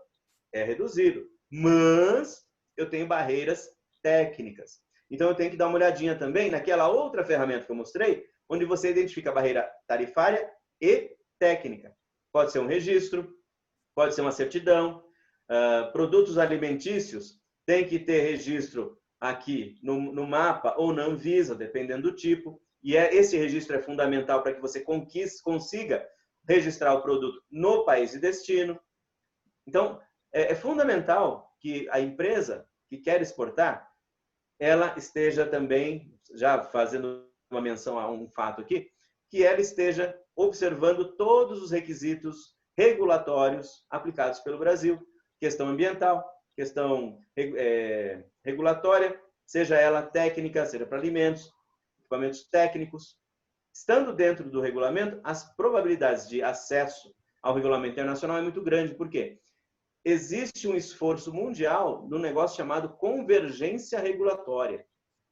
é reduzido. Mas eu tenho barreiras técnicas. Então, eu tenho que dar uma olhadinha também naquela outra ferramenta que eu mostrei, onde você identifica a barreira tarifária e técnica. Pode ser um registro, pode ser uma certidão. Produtos alimentícios tem que ter registro aqui no mapa ou na Anvisa, dependendo do tipo. E esse registro é fundamental para que você consiga registrar o produto no país de destino. Então, é fundamental que a empresa que quer exportar, ela esteja também, já fazendo uma menção a um fato aqui, que ela esteja observando todos os requisitos regulatórios aplicados pelo Brasil, questão ambiental, questão regulatória, seja ela técnica, seja para alimentos, equipamentos técnicos. Estando dentro do regulamento, as probabilidades de acesso ao regulamento internacional é muito grande. Por quê? Existe um esforço mundial no negócio chamado convergência regulatória.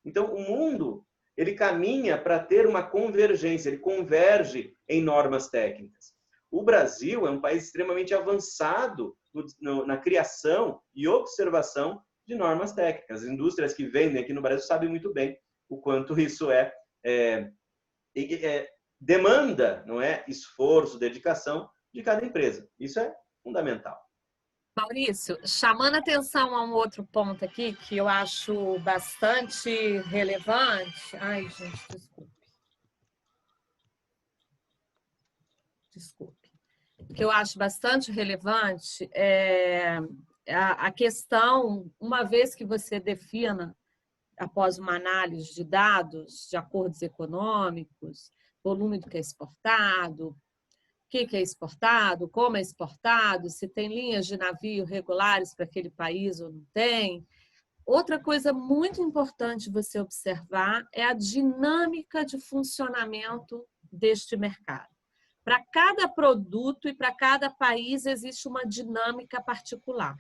Então, o mundo ele caminha para ter uma convergência, ele converge em normas técnicas. O Brasil é um país extremamente avançado na criação e observação de normas técnicas. As indústrias que vendem aqui no Brasil sabem muito bem o quanto isso demanda, não é, esforço, dedicação de cada empresa. Isso é fundamental. Maurício, chamando atenção a um outro ponto aqui que eu acho bastante relevante. Ai, gente, desculpe. O que eu acho bastante relevante é a questão, uma vez que você defina, após uma análise de dados, de acordos econômicos, volume do que é exportado, o que é exportado, como é exportado, se tem linhas de navio regulares para aquele país ou não tem. Outra coisa muito importante você observar é a dinâmica de funcionamento deste mercado. Para cada produto e para cada país existe uma dinâmica particular.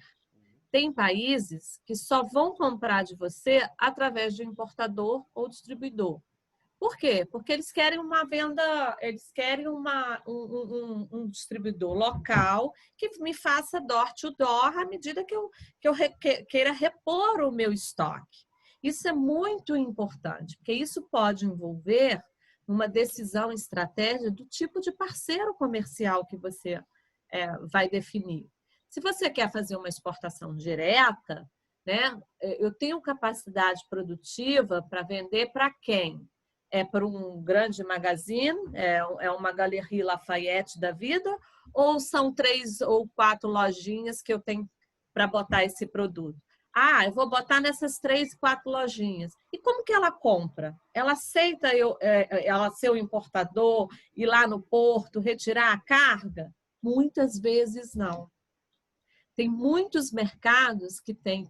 Tem países que só vão comprar de você através de um importador ou distribuidor. Por quê? Porque eles querem uma venda, eles querem um distribuidor local que me faça door to door à medida que eu queira repor o meu estoque. Isso é muito importante, porque isso pode envolver uma decisão estratégica do tipo de parceiro comercial que você vai definir. Se você quer fazer uma exportação direta, né, eu tenho capacidade produtiva para vender para quem? É para um grande magazine, é uma Galerie Lafayette da vida, ou são 3 ou 4 lojinhas que eu tenho para botar esse produto? Eu vou botar nessas 3, 4 lojinhas. E como que ela compra? Ela aceita ela ser o importador, ir lá no porto, retirar a carga? Muitas vezes não. Tem muitos mercados que têm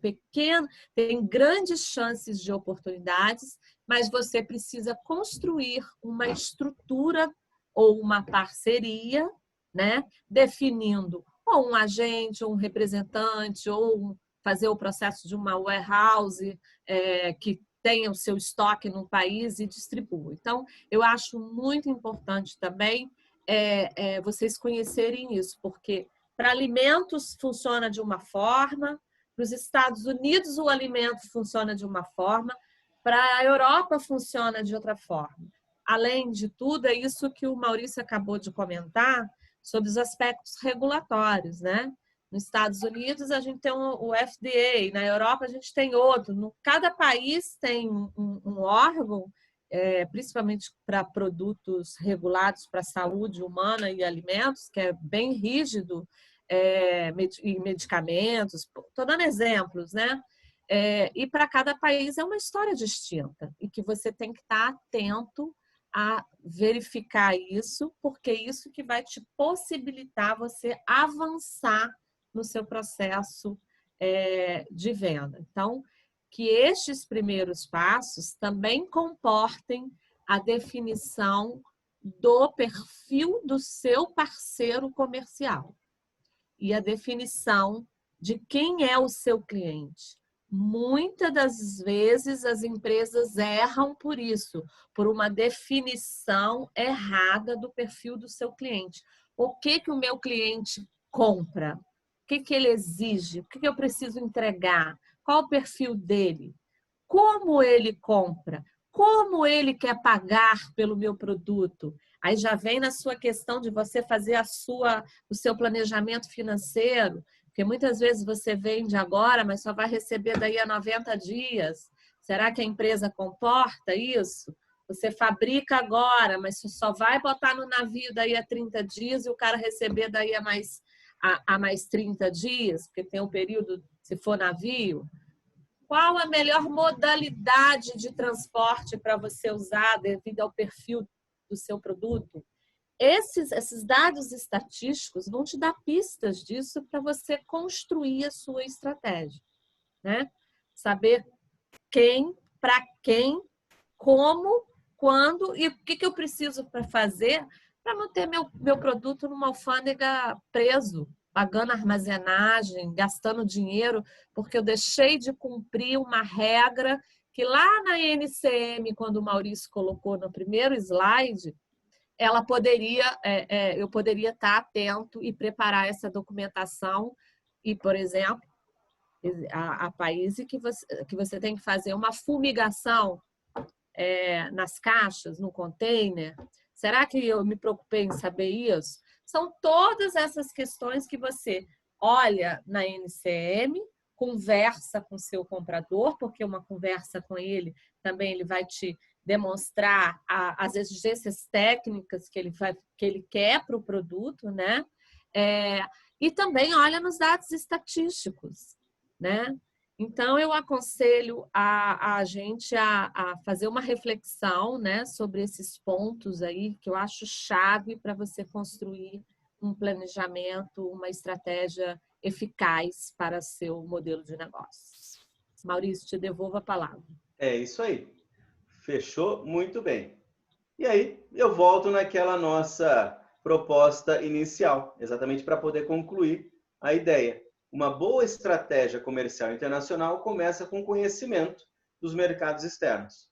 grandes chances de oportunidades, mas você precisa construir uma estrutura ou uma parceria, né? Definindo ou um agente, ou um representante, ou fazer o processo de uma warehouse que tenha o seu estoque no país e distribua. Então, eu acho muito importante também vocês conhecerem isso, porque para alimentos funciona de uma forma, para os Estados Unidos o alimento funciona de uma forma, para a Europa funciona de outra forma. Além de tudo, é isso que o Maurício acabou de comentar sobre os aspectos regulatórios, né? Nos Estados Unidos a gente tem o FDA, na Europa a gente tem outro. Cada país tem um órgão, principalmente para produtos regulados para a saúde humana e alimentos, que é bem rígido, e medicamentos, estou dando exemplos, né? E para cada país é uma história distinta e que você tem que estar atento a verificar isso, porque é isso que vai te possibilitar você avançar no seu processo de venda. Então, que estes primeiros passos também comportem a definição do perfil do seu parceiro comercial e a definição de quem é o seu cliente. Muitas das vezes as empresas erram por isso, por uma definição errada do perfil do seu cliente. O que o meu cliente compra? O que ele exige? O que eu preciso entregar? Qual o perfil dele? Como ele compra? Como ele quer pagar pelo meu produto? Aí já vem na sua questão de você fazer o seu planejamento financeiro, porque muitas vezes você vende agora, mas só vai receber daí a 90 dias. Será que a empresa comporta isso? Você fabrica agora, mas só vai botar no navio daí a 30 dias e o cara receber daí a mais 30 dias, porque tem um período, se for navio. Qual a melhor modalidade de transporte para você usar devido ao perfil do seu produto? Esses dados estatísticos vão te dar pistas disso para você construir a sua estratégia, né? Saber quem, para quem, como, quando e o que eu preciso para fazer para não ter meu produto numa alfândega preso, pagando armazenagem, gastando dinheiro, porque eu deixei de cumprir uma regra que lá na NCM, quando o Maurício colocou no primeiro slide, eu poderia estar atento e preparar essa documentação e, por exemplo, a país que você tem que fazer uma fumigação nas caixas, no container. Será que eu me preocupei em saber isso? São todas essas questões que você olha na NCM, conversa com o seu comprador, porque uma conversa com ele também ele vai te demonstrar as exigências técnicas que ele quer para o produto, né? E também olha nos dados estatísticos, né? Então, eu aconselho a gente a fazer uma reflexão, né, sobre esses pontos aí que eu acho chave para você construir um planejamento, uma estratégia eficaz para seu modelo de negócio. Maurício, te devolvo a palavra. É isso aí. Fechou muito bem. E aí, eu volto naquela nossa proposta inicial, exatamente para poder concluir a ideia. Uma boa estratégia comercial internacional começa com conhecimento dos mercados externos.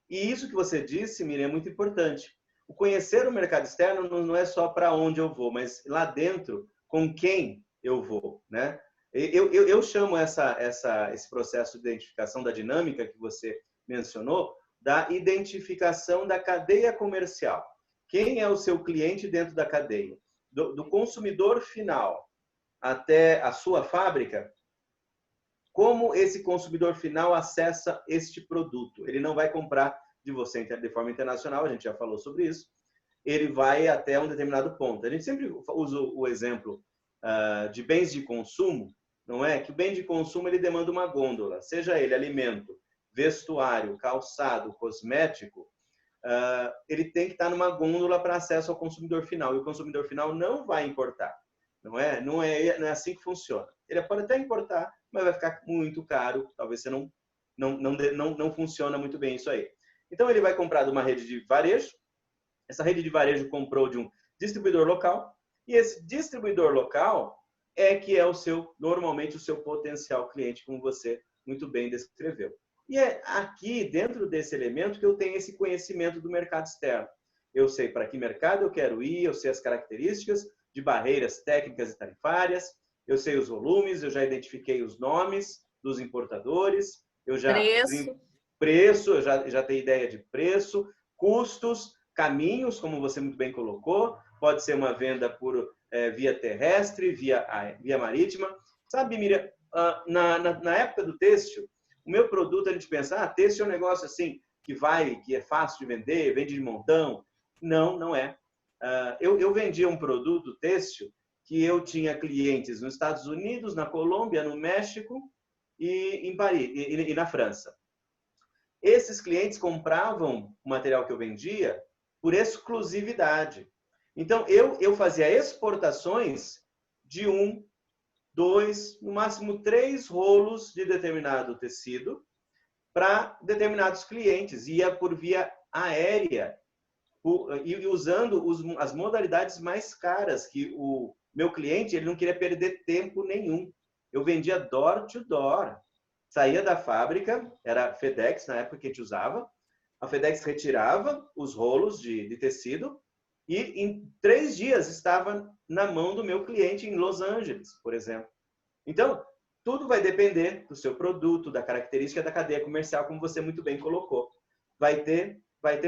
E isso que você disse, Miriam, é muito importante. O conhecer o mercado externo não é só para onde eu vou, mas lá dentro, com quem eu vou, né? Eu chamo esse processo de identificação da dinâmica que você mencionou, da identificação da cadeia comercial. Quem é o seu cliente dentro da cadeia? Do consumidor final até a sua fábrica, como esse consumidor final acessa este produto? Ele não vai comprar de você de forma internacional, a gente já falou sobre isso, ele vai até um determinado ponto. A gente sempre usa o exemplo de bens de consumo, não é? Que o bem de consumo ele demanda uma gôndola, seja ele alimento, vestuário, calçado, cosmético, ele tem que estar numa gôndola para acesso ao consumidor final, e o consumidor final não vai importar. Não é assim que funciona. Ele pode até importar, mas vai ficar muito caro. Talvez você não funciona muito bem isso aí. Então, ele vai comprar de uma rede de varejo. Essa rede de varejo comprou de um distribuidor local. E esse distribuidor local que é normalmente o seu potencial cliente, como você muito bem descreveu. E é aqui, dentro desse elemento, que eu tenho esse conhecimento do mercado externo. Eu sei para que mercado eu quero ir, eu sei as características de barreiras técnicas e tarifárias, eu sei os volumes, eu já identifiquei os nomes dos importadores, eu eu já tenho ideia de preço, custos, caminhos, como você muito bem colocou, pode ser uma venda por via terrestre, via marítima. Sabe, Miriam, na época do têxtil, o meu produto, a gente pensa, têxtil é um negócio assim, que é fácil de vender, vende de montão. Não é. Eu vendia um produto têxtil que eu tinha clientes nos Estados Unidos, na Colômbia, no México e em Paris, e na França. esses clientes compravam o material que eu vendia por exclusividade. Então, eu fazia exportações de 1, 2, no máximo 3 rolos de determinado tecido para determinados clientes. Ia por via aérea e usando as modalidades mais caras, que o meu cliente ele não queria perder tempo nenhum. Eu vendia door to door. Saía da fábrica, era FedEx na época que a gente usava, a FedEx retirava os rolos de tecido e em 3 dias estava na mão do meu cliente em Los Angeles, por exemplo. Então, tudo vai depender do seu produto, da característica da cadeia comercial, como você muito bem colocou. Vai ter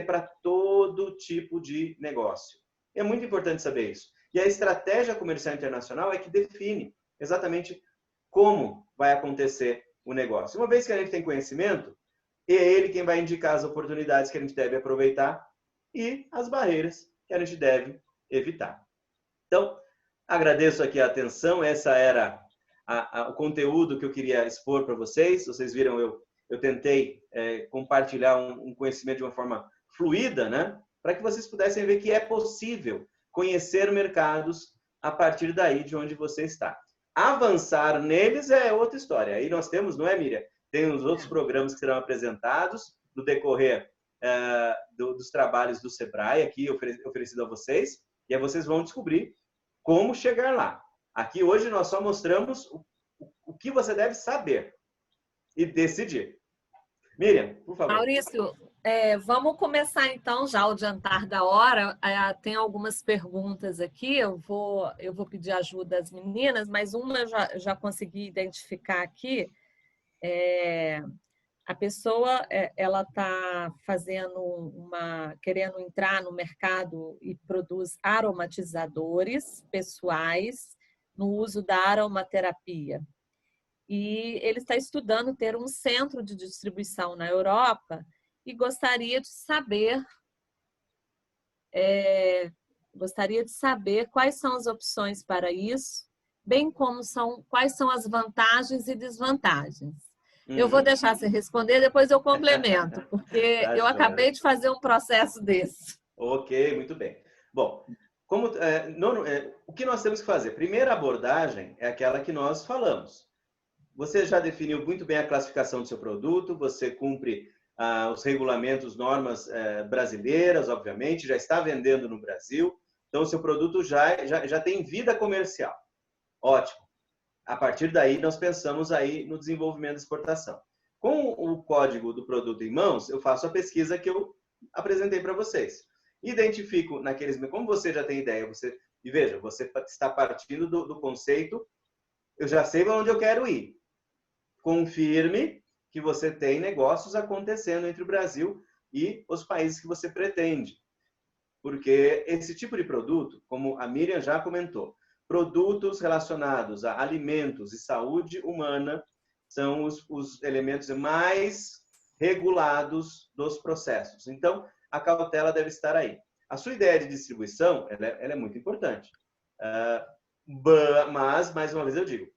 para todo tipo de negócio. É muito importante saber isso. E a estratégia comercial internacional é que define exatamente como vai acontecer o negócio. Uma vez que a gente tem conhecimento, é ele quem vai indicar as oportunidades que a gente deve aproveitar e as barreiras que a gente deve evitar. Então, agradeço aqui a atenção. Essa era o conteúdo que eu queria expor para vocês. Vocês viram, eu tentei compartilhar um conhecimento de uma forma fluida, né? Para que vocês pudessem ver que é possível conhecer mercados a partir daí de onde você está. Avançar neles é outra história. Aí nós temos, não é, Miriam? Tem os outros programas que serão apresentados no decorrer dos trabalhos do Sebrae, aqui oferecido a vocês, e aí vocês vão descobrir como chegar lá. Aqui hoje nós só mostramos o que você deve saber e decidir. Miriam, por favor. Maurício, vamos começar então já o jantar da hora. Tem algumas perguntas aqui, eu vou pedir ajuda às meninas, mas uma eu já consegui identificar aqui. A pessoa ela está querendo entrar no mercado e produz aromatizadores pessoais no uso da aromaterapia. E ele está estudando ter um centro de distribuição na Europa e gostaria de saber quais são as opções para isso, bem como quais são as vantagens e desvantagens. Eu vou deixar você responder, depois eu complemento, porque Tá, eu acabei de fazer um processo desse. Ok, muito bem. Bom, o que nós temos que fazer? Primeira abordagem é aquela que nós falamos. Você já definiu muito bem a classificação do seu produto, você cumpre os regulamentos, normas brasileiras, obviamente, já está vendendo no Brasil, então o seu produto já tem vida comercial. Ótimo. A partir daí, nós pensamos aí no desenvolvimento da exportação. Com o código do produto em mãos, eu faço a pesquisa que eu apresentei para vocês. Identifico como você já tem ideia, e veja, você está partindo do conceito, eu já sei para onde eu quero ir. Confirme que você tem negócios acontecendo entre o Brasil e os países que você pretende. Porque esse tipo de produto, como a Miriam já comentou, produtos relacionados a alimentos e saúde humana são os elementos mais regulados dos processos. Então, a cautela deve estar aí. A sua ideia de distribuição, ela é muito importante. Mas, mais uma vez eu digo,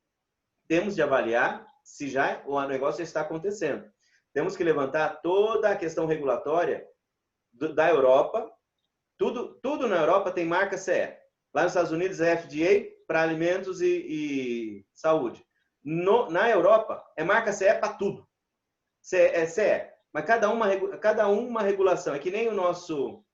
temos de avaliar se o negócio já está acontecendo. Temos que levantar toda a questão regulatória da Europa. Tudo na Europa tem marca CE. Lá nos Estados Unidos é FDA para alimentos e saúde. Na Europa é marca CE para tudo. CE. Mas cada uma regulação. É que nem o nosso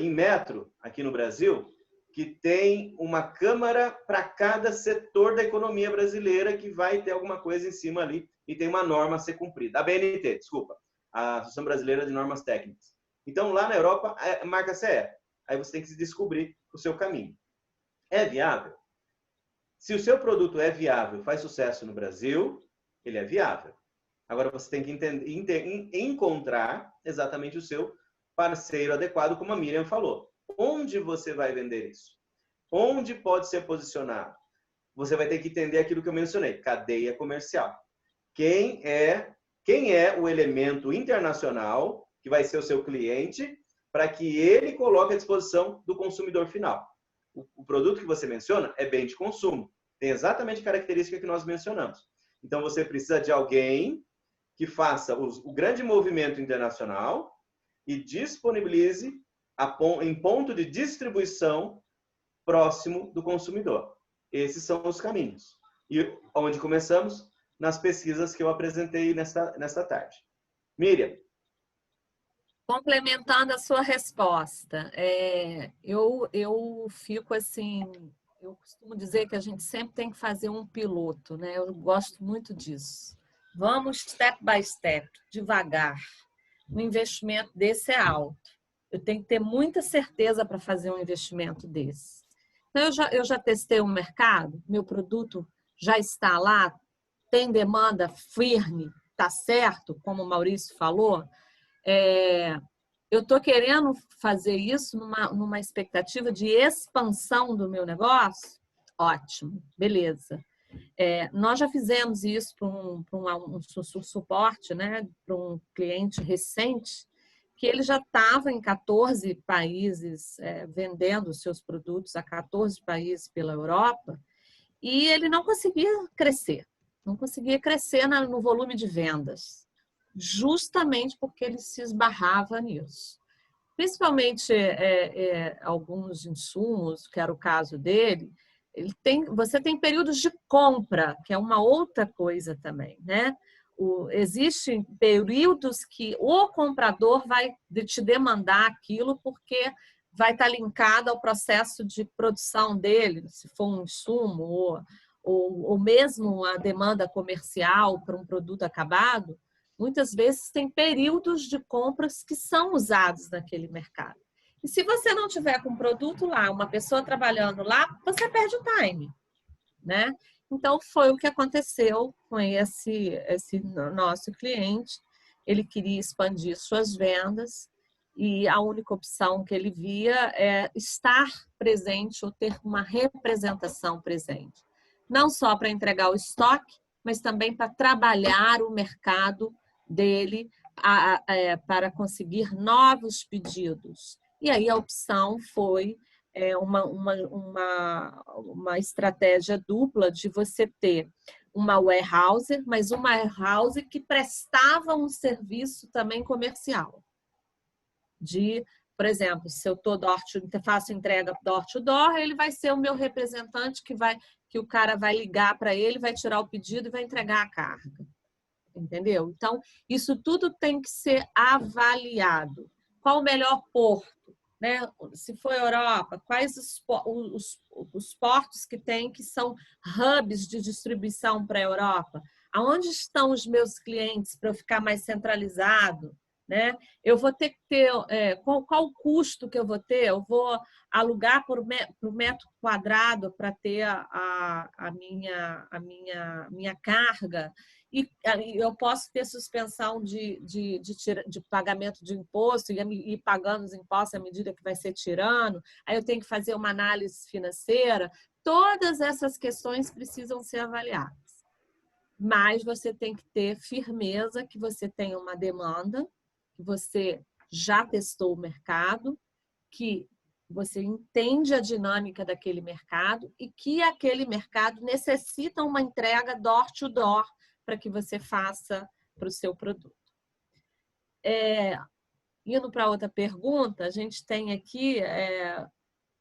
Inmetro, aqui no Brasil, que tem uma câmara para cada setor da economia brasileira que vai ter alguma coisa em cima ali e tem uma norma a ser cumprida. A BNT, desculpa. A Associação Brasileira de Normas Técnicas. Então, lá na Europa, é marca CE. Aí você tem que descobrir o seu caminho. É viável? Se o seu produto é viável, faz sucesso no Brasil, ele é viável. Agora você tem que encontrar exatamente o seu parceiro adequado, como a Miriam falou. Onde você vai vender isso? Onde pode ser posicionado? Você vai ter que entender aquilo que eu mencionei, cadeia comercial. Quem é o elemento internacional que vai ser o seu cliente para que ele coloque à disposição do consumidor final? O produto que você menciona é bem de consumo. Tem exatamente a característica que nós mencionamos. Então, você precisa de alguém que faça o grande movimento internacional e disponibilize em ponto de distribuição próximo do consumidor. Esses são os caminhos. E onde começamos? Nas pesquisas que eu apresentei nesta tarde. Miriam. Complementando a sua resposta, eu fico assim, eu costumo dizer que a gente sempre tem que fazer um piloto, né? Eu gosto muito disso. Vamos step by step, devagar. O investimento desse é alto. Eu tenho que ter muita certeza para fazer um investimento desse. Então, eu já testei o mercado, meu produto já está lá, tem demanda firme, está certo, como o Maurício falou. Eu estou querendo fazer isso numa expectativa de expansão do meu negócio? Ótimo, beleza. Nós já fizemos isso para um suporte, né, para um cliente recente, que ele já estava em 14 países vendendo seus produtos a 14 países pela Europa e ele não conseguia crescer. Não conseguia crescer no volume de vendas, justamente porque ele se esbarrava nisso. Principalmente alguns insumos, que era o caso dele, você tem períodos de compra, que é uma outra coisa também, né? Existem períodos que o comprador vai te demandar aquilo porque vai estar linkado ao processo de produção dele, se for um insumo ou mesmo a demanda comercial para um produto acabado. Muitas vezes tem períodos de compras que são usados naquele mercado. E se você não tiver com o produto lá, uma pessoa trabalhando lá, você perde o time, né? Então, foi o que aconteceu com esse nosso cliente. Ele queria expandir suas vendas e a única opção que ele via é estar presente ou ter uma representação presente. Não só para entregar o estoque, mas também para trabalhar o mercado dele para conseguir novos pedidos. E aí a opção foi uma estratégia dupla de você ter uma warehouse, mas uma warehouse que prestava um serviço também comercial. Por exemplo, se eu faço entrega door to door, ele vai ser o meu representante que o cara vai ligar para ele, vai tirar o pedido e vai entregar a carga. Entendeu? Então, isso tudo tem que ser avaliado. Qual o melhor porto? Né? Se for Europa, quais os portos que tem que são hubs de distribuição para a Europa? Aonde estão os meus clientes para eu ficar mais centralizado? Né? Eu vou ter que ter... qual o custo que eu vou ter? Eu vou alugar por metro quadrado para ter a minha carga? E eu posso ter suspensão de pagamento de imposto e ir pagando os impostos à medida que vai ser tirando. Aí eu tenho que fazer uma análise financeira. Todas essas questões precisam ser avaliadas. Mas você tem que ter firmeza que você tem uma demanda, que você já testou o mercado, que você entende a dinâmica daquele mercado e que aquele mercado necessita uma entrega door to door para que você faça para o seu produto. Indo para outra pergunta, a gente tem aqui,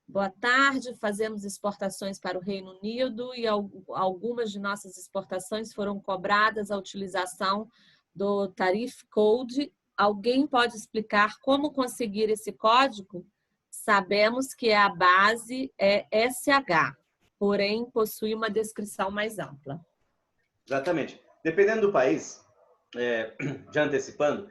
boa tarde, fazemos exportações para o Reino Unido e algumas de nossas exportações foram cobradas a utilização do Tariff Code. Alguém pode explicar como conseguir esse código? Sabemos que a base é SH, porém possui uma descrição mais ampla. Exatamente. Dependendo do país, já antecipando,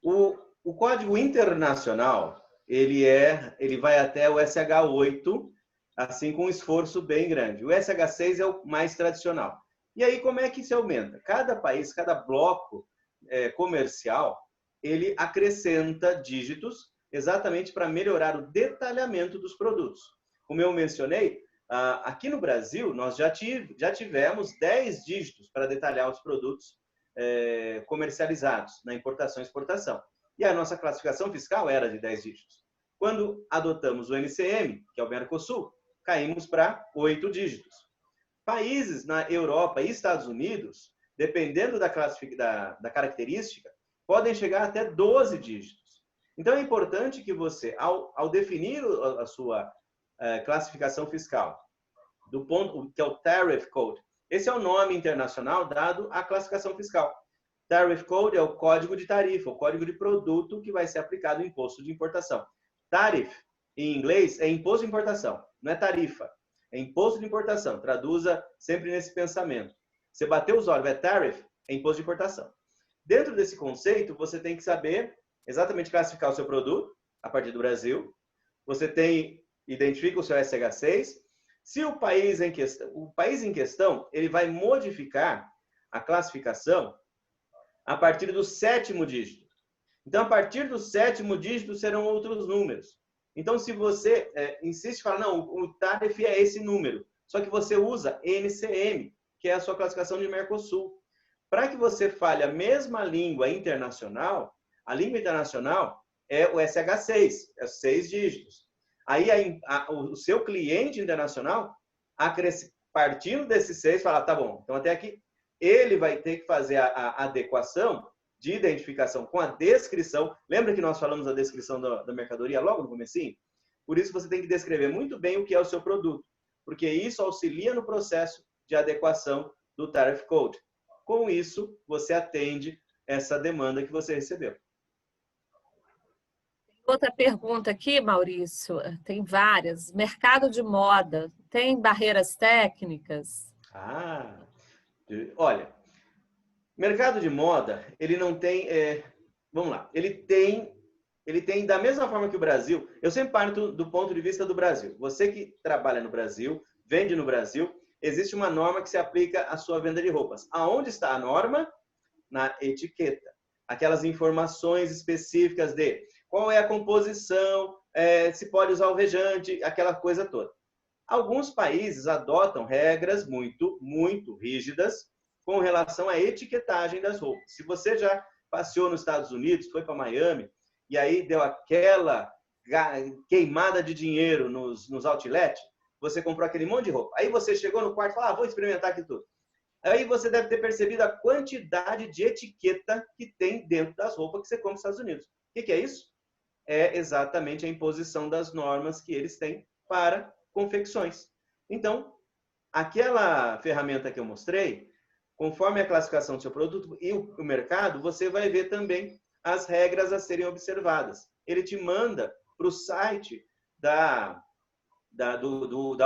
o código internacional ele vai até o SH8, assim com um esforço bem grande. O SH6 é o mais tradicional. E aí como é que se aumenta? Cada país, cada bloco comercial, ele acrescenta dígitos exatamente para melhorar o detalhamento dos produtos. Como eu mencionei, aqui no Brasil, nós já tivemos 10 dígitos para detalhar os produtos comercializados na importação e exportação. E a nossa classificação fiscal era de 10 dígitos. Quando adotamos o MCM, que é o Mercosul, caímos para 8 dígitos. Países na Europa e Estados Unidos dependendo da característica, podem chegar até 12 dígitos. Então, é importante que você, ao definir a sua classificação fiscal, do ponto que é o Tariff Code, esse é o nome internacional dado à classificação fiscal. Tariff Code é o código de tarifa, o código de produto que vai ser aplicado o imposto de importação. Tariff, em inglês, é imposto de importação, não é tarifa. É imposto de importação. Traduza sempre nesse pensamento. Você bateu os olhos, é tariff, é imposto de importação. Dentro desse conceito, você tem que saber exatamente classificar o seu produto a partir do Brasil. Você identifica o seu SH6. Se o país em questão, ele vai modificar a classificação a partir do 7º dígito. Então, a partir do 7º dígito serão outros números. Então, se você insiste e fala, não, o tariff é esse número, só que você usa NCM, que é a sua classificação de Mercosul. Para que você fale a mesma língua internacional, a língua internacional é o SH6, é 6 dígitos. Aí o seu cliente internacional, partindo desses 6, fala, tá bom, então até aqui, ele vai ter que fazer a adequação de identificação com a descrição. Lembra que nós falamos da descrição da mercadoria logo no comecinho? Por isso você tem que descrever muito bem o que é o seu produto, porque isso auxilia no processo de adequação do Tariff Code. Com isso, você atende essa demanda que você recebeu. Outra pergunta aqui, Maurício, tem várias. Mercado de moda, tem barreiras técnicas? Olha, mercado de moda, ele não tem... vamos lá, ele tem da mesma forma que o Brasil. Eu sempre parto do ponto de vista do Brasil. Você que trabalha no Brasil, vende no Brasil, existe uma norma que se aplica à sua venda de roupas. Aonde está a norma? Na etiqueta. Aquelas informações específicas de qual é a composição, se pode usar alvejante, aquela coisa toda. Alguns países adotam regras muito, muito rígidas com relação à etiquetagem das roupas. Se você já passeou nos Estados Unidos, foi para Miami, e aí deu aquela queimada de dinheiro nos outlets, você comprou aquele monte de roupa. Aí você chegou no quarto e falou, vou experimentar aqui tudo. Aí você deve ter percebido a quantidade de etiqueta que tem dentro das roupas que você compra nos Estados Unidos. O que é isso? É exatamente a imposição das normas que eles têm para confecções. Então, aquela ferramenta que eu mostrei, conforme a classificação do seu produto e o mercado, você vai ver também as regras a serem observadas. Ele te manda para o site da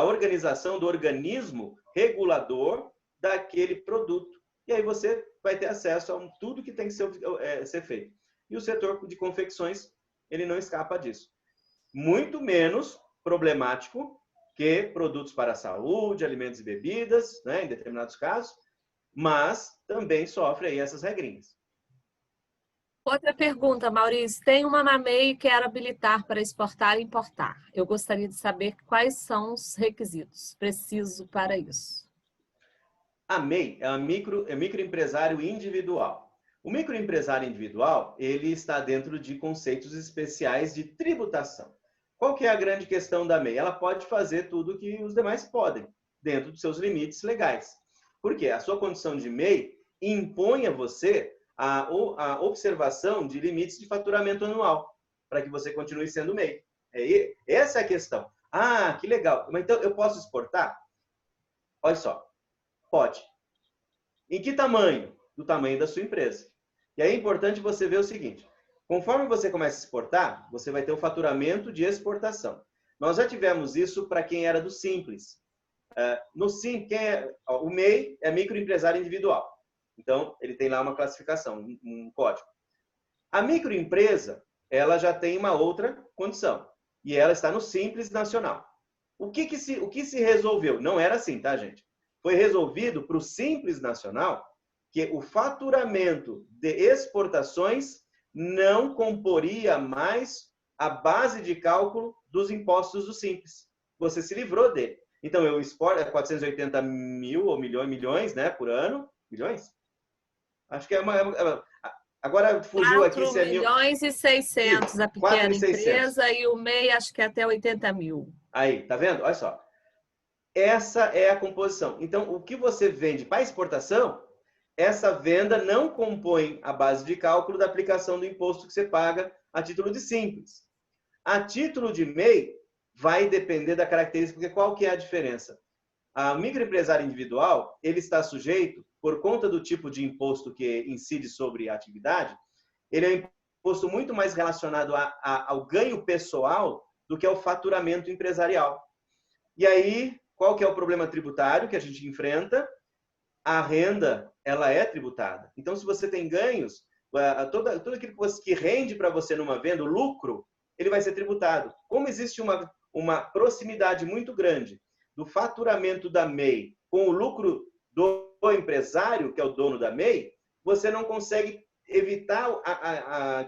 organização, do organismo regulador daquele produto. E aí você vai ter acesso a tudo que tem que ser feito. E o setor de confecções, ele não escapa disso. Muito menos problemático que produtos para a saúde, alimentos e bebidas, né, em determinados casos, mas também sofre aí essas regrinhas. Outra pergunta, Maurício. Tem uma MEI e quer habilitar para exportar e importar. Eu gostaria de saber quais são os requisitos precisos para isso. A MEI é microempresário individual. O microempresário individual, ele está dentro de conceitos especiais de tributação. Qual que é a grande questão da MEI? Ela pode fazer tudo que os demais podem, dentro dos seus limites legais. Por quê? A sua condição de MEI impõe a você a observação de limites de faturamento anual, para que você continue sendo MEI. Essa é a questão. Ah, que legal. Mas então, eu posso exportar? Olha só. Pode. Em que tamanho? Do tamanho da sua empresa. E aí é importante você ver o seguinte. Conforme você começa a exportar, você vai ter o faturamento de exportação. Nós já tivemos isso para quem era do Simples. No Simples, o MEI é microempresário individual. Então, ele tem lá uma classificação, um código. A microempresa, ela já tem uma outra condição. E ela está no Simples Nacional. O que se resolveu? Não era assim, tá, gente? Foi resolvido para o Simples Nacional que o faturamento de exportações não comporia mais a base de cálculo dos impostos do Simples. Você se livrou dele. Então, eu exporto 480 mil ou milhões, né, por ano. Milhões? Acho que é agora fugiu aqui se é 4.600.000 a pequena empresa e o MEI acho que é até 80 mil. Aí, tá vendo? Olha só. Essa é a composição. Então, o que você vende para exportação essa venda não compõe a base de cálculo da aplicação do imposto que você paga a título de simples. A título de MEI, vai depender da característica, porque qual que é a diferença? A microempresário individual, ele está sujeito, por conta do tipo de imposto que incide sobre a atividade, ele é um imposto muito mais relacionado ao ganho pessoal do que ao faturamento empresarial. E aí, qual que é o problema tributário que a gente enfrenta? A renda, ela é tributada. Então, se você tem ganhos, tudo aquilo que rende para você numa venda, o lucro, ele vai ser tributado. Como existe uma proximidade muito grande do faturamento da MEI com o lucro do empresário, que é o dono da MEI, você não consegue evitar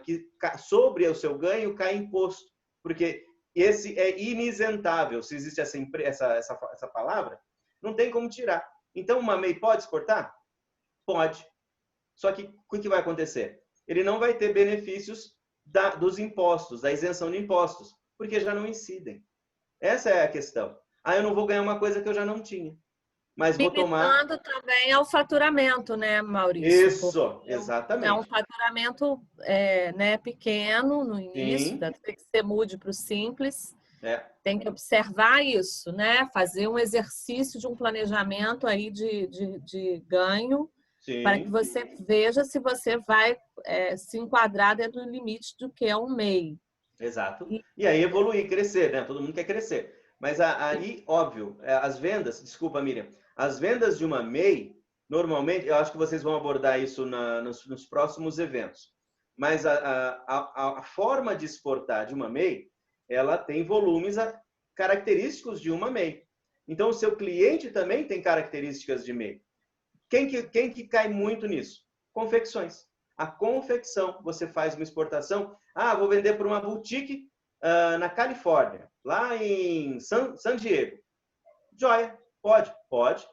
que sobre o seu ganho caia imposto, porque esse é inisentável. Se existe essa palavra, não tem como tirar. Então, uma MEI pode exportar? Pode. Só que o que vai acontecer? Ele não vai ter benefícios dos impostos, da isenção de impostos, porque já não incidem. Essa é a questão. Eu não vou ganhar uma coisa que eu já não tinha, mas vou tomar... Limitando também ao faturamento, né, Maurício? Isso, exatamente. É um faturamento né, pequeno no início, tem que você mude para o simples. Tem que observar isso, né? Fazer um exercício de um planejamento aí de ganho, para que você veja se você vai se enquadrar dentro do limite do que é um MEI. Exato. E aí evoluir, crescer, né? Todo mundo quer crescer. Mas aí, óbvio, as vendas, desculpa, Miriam, as vendas de uma MEI, normalmente, eu acho que vocês vão abordar isso nos próximos eventos, mas a forma de exportar de uma MEI, ela tem volumes característicos de uma MEI. Então, o seu cliente também tem características de MEI. Quem que cai muito nisso? Confecções. A confecção, você faz uma exportação, vou vender para uma boutique na Califórnia, lá em San Diego. Joia, pode? Pode.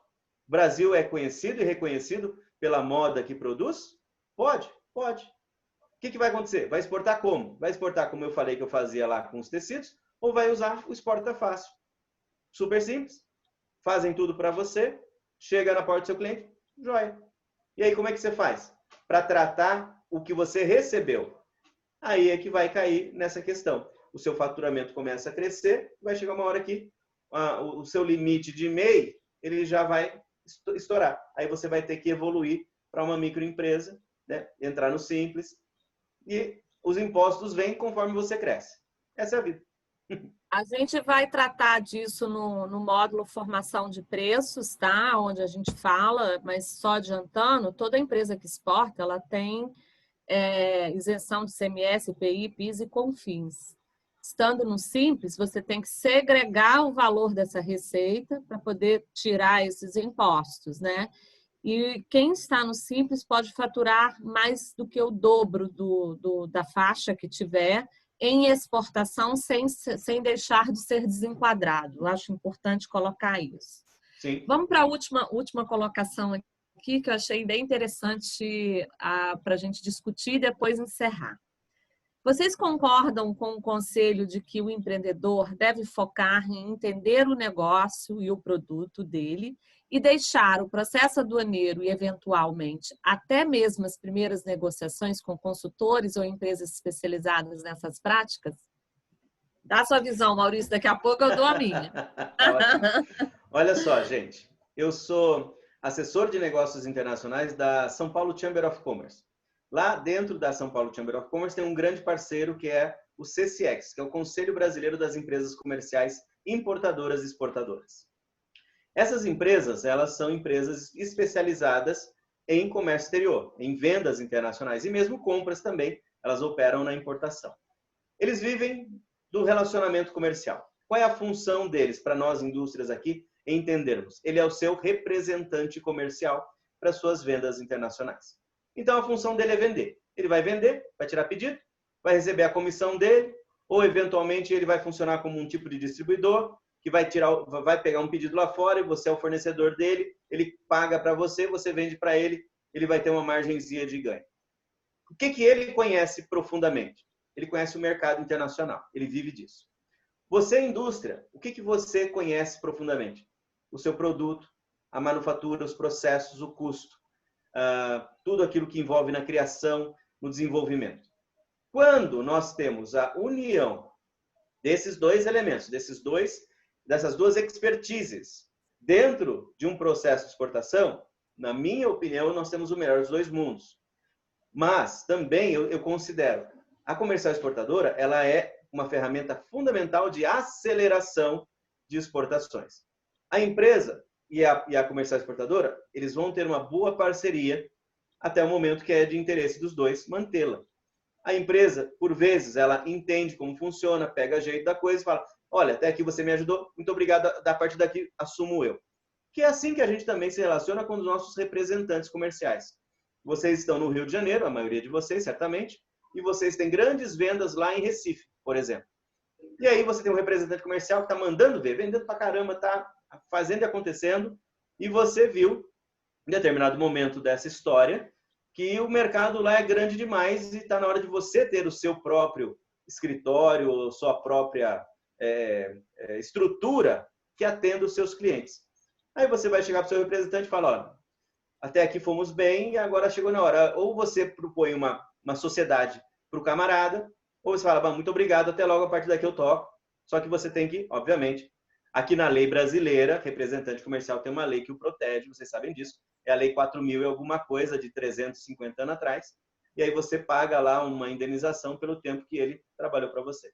O Brasil é conhecido e reconhecido pela moda que produz? Pode? Pode. O que vai acontecer? Vai exportar como? Vai exportar como eu falei que eu fazia lá com os tecidos, ou vai usar o Exporta Fácil? Super simples. Fazem tudo para você, chega na porta do seu cliente, joia. E aí, como é que você faz? Para tratar o que você recebeu. Aí é que vai cair nessa questão. O seu faturamento começa a crescer, vai chegar uma hora que o seu limite de MEI, ele já vai estourar. Aí você vai ter que evoluir para uma microempresa, né? Entrar no simples, e os impostos vêm conforme você cresce. Essa é a vida. A gente vai tratar disso no módulo formação de preços, tá? Onde a gente fala, mas só adiantando, toda empresa que exporta, ela tem isenção de ICMS, IPI, PIS e CONFINS. Estando no Simples, você tem que segregar o valor dessa receita para poder tirar esses impostos, né? E quem está no Simples pode faturar mais do que o dobro da faixa que tiver em exportação sem deixar de ser desenquadrado. Eu acho importante colocar isso. Sim. Vamos para a última colocação aqui, que eu achei bem interessante para a gente discutir e depois encerrar. Vocês concordam com o conselho de que o empreendedor deve focar em entender o negócio e o produto dele e deixar o processo aduaneiro e, eventualmente, até mesmo as primeiras negociações com consultores ou empresas especializadas nessas práticas? Dá a sua visão, Maurício, daqui a pouco eu dou a minha. Olha só, gente, eu sou assessor de negócios internacionais da São Paulo Chamber of Commerce. Lá dentro da São Paulo Chamber of Commerce tem um grande parceiro que é o CCX, que é o Conselho Brasileiro das Empresas Comerciais Importadoras e Exportadoras. Essas empresas, elas são empresas especializadas em comércio exterior, em vendas internacionais e mesmo compras também, elas operam na importação. Eles vivem do relacionamento comercial. Qual é a função deles para nós, indústrias aqui, entendermos? Ele é o seu representante comercial para suas vendas internacionais. Então, a função dele é vender. Ele vai vender, vai tirar pedido, vai receber a comissão dele, ou, eventualmente, ele vai funcionar como um tipo de distribuidor, que vai pegar um pedido lá fora e você é o fornecedor dele, ele paga para você, você vende para ele, ele vai ter uma margenzinha de ganho. O que ele conhece profundamente? Ele conhece o mercado internacional, ele vive disso. Você, indústria, o que você conhece profundamente? O seu produto, a manufatura, os processos, o custo. tudo aquilo que envolve na criação, no desenvolvimento. Quando nós temos a união desses dois elementos, dessas duas expertises dentro de um processo de exportação, na minha opinião, nós temos o melhor dos dois mundos. Mas também eu considero a comercial exportadora, ela é uma ferramenta fundamental de aceleração de exportações. A empresa e a comercial exportadora, eles vão ter uma boa parceria até o momento que é de interesse dos dois mantê-la. A empresa, por vezes, ela entende como funciona, pega jeito da coisa e fala, olha, até aqui você me ajudou, muito obrigado, da parte daqui assumo eu. Que é assim que a gente também se relaciona com os nossos representantes comerciais. Vocês estão no Rio de Janeiro, a maioria de vocês, certamente, e vocês têm grandes vendas lá em Recife, por exemplo. E aí você tem um representante comercial que está mandando ver, vendendo pra caramba, está fazendo e acontecendo, e você viu, em determinado momento dessa história, que o mercado lá é grande demais e está na hora de você ter o seu próprio escritório, sua própria estrutura que atenda os seus clientes. Aí você vai chegar para o seu representante e falar, olha, até aqui fomos bem e agora chegou na hora. Ou você propõe uma sociedade para o camarada, ou você fala, muito obrigado, até logo, a partir daqui eu toco. Só que você tem que, obviamente, aqui na lei brasileira, representante comercial tem uma lei que o protege, vocês sabem disso, é a lei 4.000 e alguma coisa, de 350 anos atrás, e aí você paga lá uma indenização pelo tempo que ele trabalhou para você.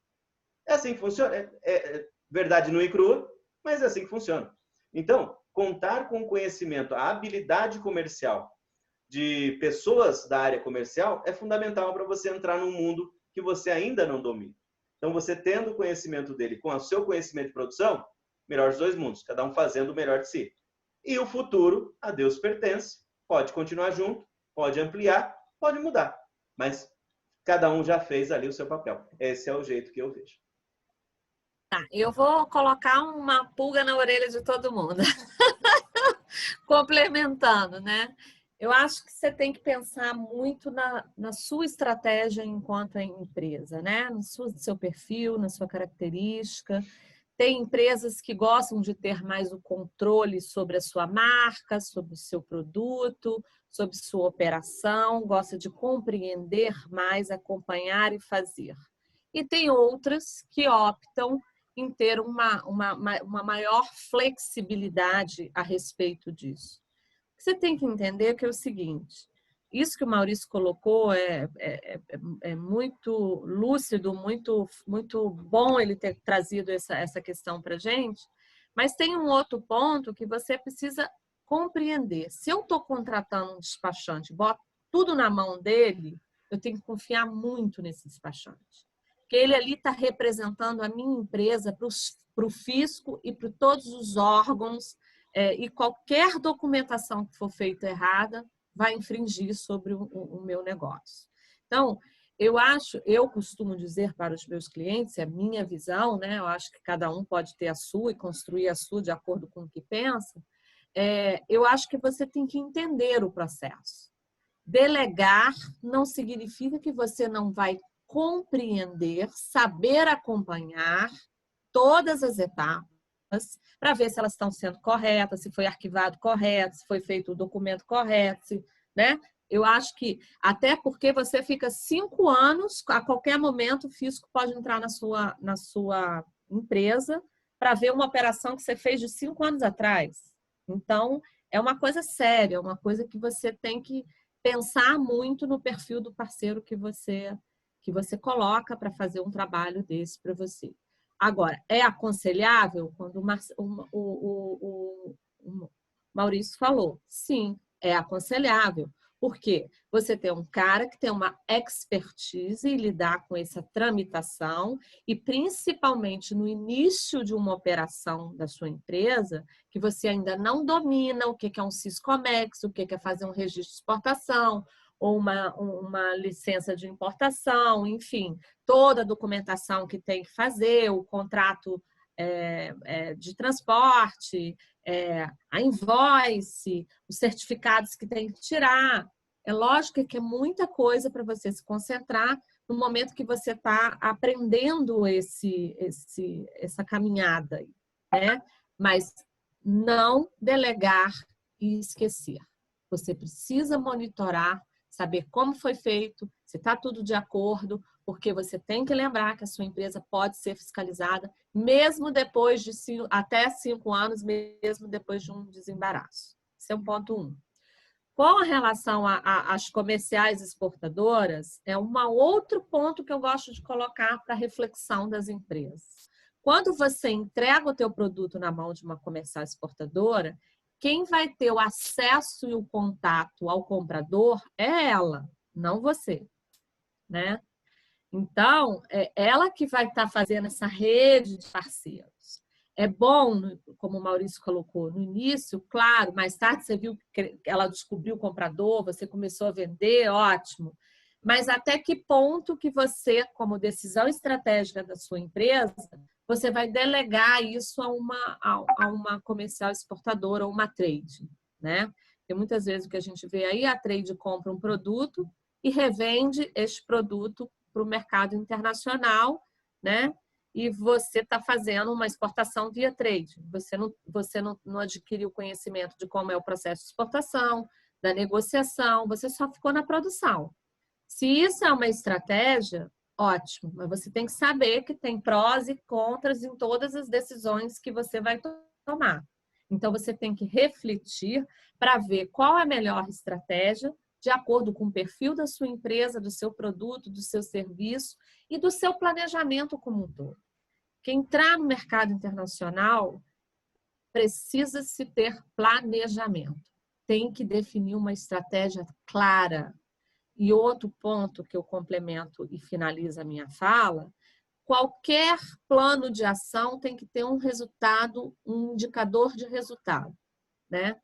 É assim que funciona, é verdade nua e crua, mas é assim que funciona. Então, contar com o conhecimento, a habilidade comercial de pessoas da área comercial é fundamental para você entrar num mundo que você ainda não domina. Então, você tendo o conhecimento dele com o seu conhecimento de produção, melhor dos dois mundos, cada um fazendo o melhor de si. E o futuro, a Deus pertence, pode continuar junto, pode ampliar, pode mudar, mas cada um já fez ali o seu papel. Esse é o jeito que eu vejo. Tá, eu vou colocar uma pulga na orelha de todo mundo. Complementando, né? Eu acho que você tem que pensar muito na sua estratégia enquanto empresa, né? No seu perfil, na sua característica. Tem empresas que gostam de ter mais o controle sobre a sua marca, sobre o seu produto, sobre sua operação, gosta de compreender mais, acompanhar e fazer. E tem outras que optam em ter uma maior flexibilidade a respeito disso. Você tem que entender que é o seguinte, isso que o Maurício colocou é muito lúcido, muito bom ele ter trazido essa questão para a gente, mas tem um outro ponto que você precisa compreender. Se eu estou contratando um despachante, boto tudo na mão dele, eu tenho que confiar muito nesse despachante. Porque ele ali está representando a minha empresa para o fisco e para todos os órgãos, e qualquer documentação que for feita errada vai infringir sobre o meu negócio. Então, eu costumo dizer para os meus clientes, é a minha visão, né? Eu acho que cada um pode ter a sua e construir a sua de acordo com o que pensa. Eu acho que você tem que entender o processo. Delegar não significa que você não vai compreender, saber acompanhar todas as etapas para ver se elas estão sendo corretas, se foi arquivado correto, se foi feito o documento correto, né? Eu acho que, até porque você fica 5 anos, a qualquer momento o fisco pode entrar na sua empresa para ver uma operação que você fez de 5 anos atrás. Então, é uma coisa séria, é uma coisa que você tem que pensar muito no perfil do parceiro que você coloca para fazer um trabalho desse para você. Agora, é aconselhável, quando o Maurício falou, sim, é aconselhável, porque você tem um cara que tem uma expertise em lidar com essa tramitação e principalmente no início de uma operação da sua empresa, que você ainda não domina o que é um Siscomex, o que é fazer um registro de exportação, ou uma licença de importação, enfim, toda a documentação que tem que fazer, o contrato de transporte, a invoice, os certificados que tem que tirar. É lógico que é muita coisa para você se concentrar no momento que você está aprendendo essa caminhada, né? Mas não delegar e esquecer. Você precisa monitorar, saber como foi feito, se está tudo de acordo, porque você tem que lembrar que a sua empresa pode ser fiscalizada, mesmo depois de até 5 anos, mesmo depois de um desembaraço. Esse é o ponto 1. Com relação às comerciais exportadoras, é um outro ponto que eu gosto de colocar para reflexão das empresas. Quando você entrega o teu produto na mão de uma comercial exportadora, quem vai ter o acesso e o contato ao comprador é ela, não você, né? Então, é ela que vai estar fazendo essa rede de parceiros. É bom, como o Maurício colocou no início, claro, mais tarde você viu que ela descobriu o comprador, você começou a vender, ótimo. Mas até que ponto que você, como decisão estratégica da sua empresa, você vai delegar isso a uma comercial exportadora ou uma trade, né? Porque muitas vezes o que a gente vê aí, a trade compra um produto e revende este produto para o mercado internacional, né? E você está fazendo uma exportação via trade. Você não adquiriu conhecimento de como é o processo de exportação, da negociação, você só ficou na produção. Se isso é uma estratégia, ótimo, mas você tem que saber que tem prós e contras em todas as decisões que você vai tomar. Então, você tem que refletir para ver qual é a melhor estratégia de acordo com o perfil da sua empresa, do seu produto, do seu serviço e do seu planejamento como um todo. Quem entrar no mercado internacional precisa se ter planejamento. Tem que definir uma estratégia clara. E outro ponto que eu complemento e finalizo a minha fala, qualquer plano de ação tem que ter um resultado, um indicador de resultado, né?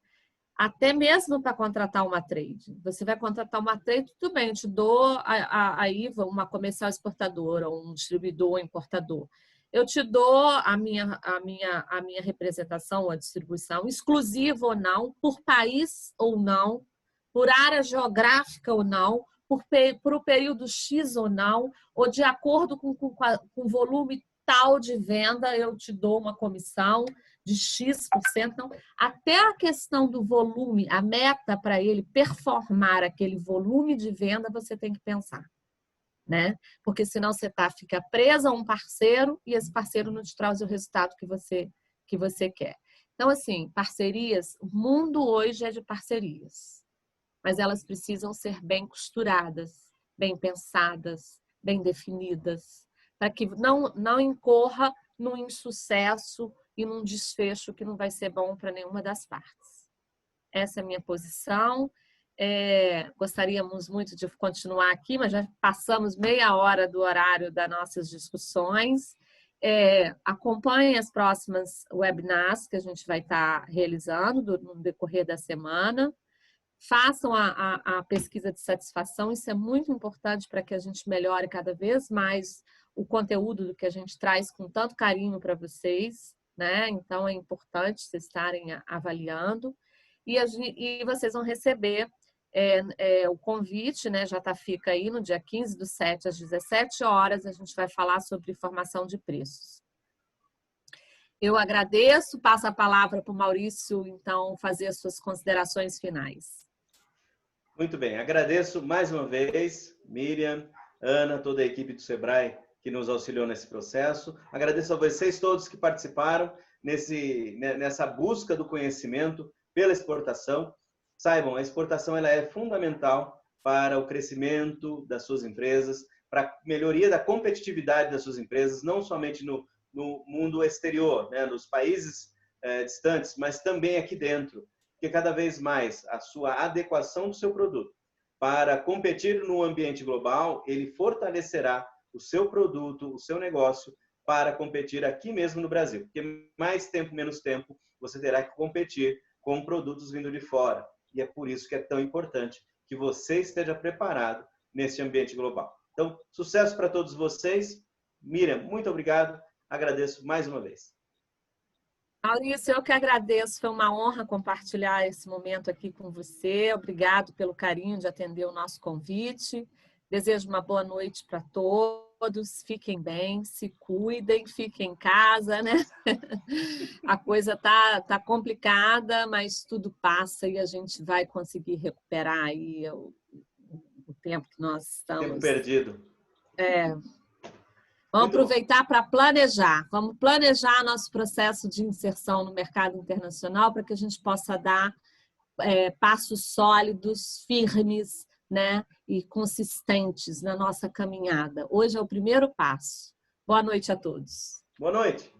Até mesmo para contratar uma trade. Você vai contratar uma trade, tudo bem, eu te dou a IVA, uma comercial exportadora, um distribuidor importador. Eu te dou a minha representação, a distribuição, exclusiva ou não, por país ou não, por área geográfica ou não, por o período X ou não, ou de acordo com o volume tal de venda, eu te dou uma comissão de X%. Então, até a questão do volume, a meta para ele performar aquele volume de venda, você tem que pensar, né? Porque senão você fica presa a um parceiro e esse parceiro não te traz o resultado que você quer. Então, assim, parcerias, o mundo hoje é de parcerias, mas elas precisam ser bem costuradas, bem pensadas, bem definidas, para que não incorra num insucesso e num desfecho que não vai ser bom para nenhuma das partes. Essa é a minha posição. Gostaríamos muito de continuar aqui, mas já passamos meia hora do horário das nossas discussões. Acompanhem as próximas webinars que a gente vai estar realizando no decorrer da semana. Façam a pesquisa de satisfação, isso é muito importante para que a gente melhore cada vez mais o conteúdo do que a gente traz com tanto carinho para vocês, né? Então, é importante vocês estarem avaliando. E vocês vão receber o convite, né? Fica aí no dia 15/7, às 17 horas, a gente vai falar sobre formação de preços. Eu agradeço, passo a palavra para o Maurício, então, fazer as suas considerações finais. Muito bem, agradeço mais uma vez, Miriam, Ana, toda a equipe do Sebrae que nos auxiliou nesse processo. Agradeço a vocês todos que participaram nessa busca do conhecimento pela exportação. Saibam, a exportação ela é fundamental para o crescimento das suas empresas, para a melhoria da competitividade das suas empresas, não somente no mundo exterior, né, nos países distantes, mas também aqui dentro. Porque cada vez mais a sua adequação do seu produto para competir no ambiente global, ele fortalecerá o seu produto, o seu negócio, para competir aqui mesmo no Brasil. Porque mais tempo, menos tempo, você terá que competir com produtos vindo de fora. E é por isso que é tão importante que você esteja preparado nesse ambiente global. Então, sucesso para todos vocês. Miriam, muito obrigado. Agradeço mais uma vez. Maurício, eu que agradeço. Foi uma honra compartilhar esse momento aqui com você. Obrigado pelo carinho de atender o nosso convite. Desejo uma boa noite para todos. todos, fiquem bem, se cuidem, fiquem em casa, né? A coisa tá complicada, mas tudo passa e a gente vai conseguir recuperar aí o tempo que nós estamos... Tempo perdido. Vamos aproveitar para planejar. Vamos planejar nosso processo de inserção no mercado internacional para que a gente possa dar passos sólidos, firmes, né, e consistentes na nossa caminhada. Hoje é o primeiro passo. Boa noite a todos. Boa noite.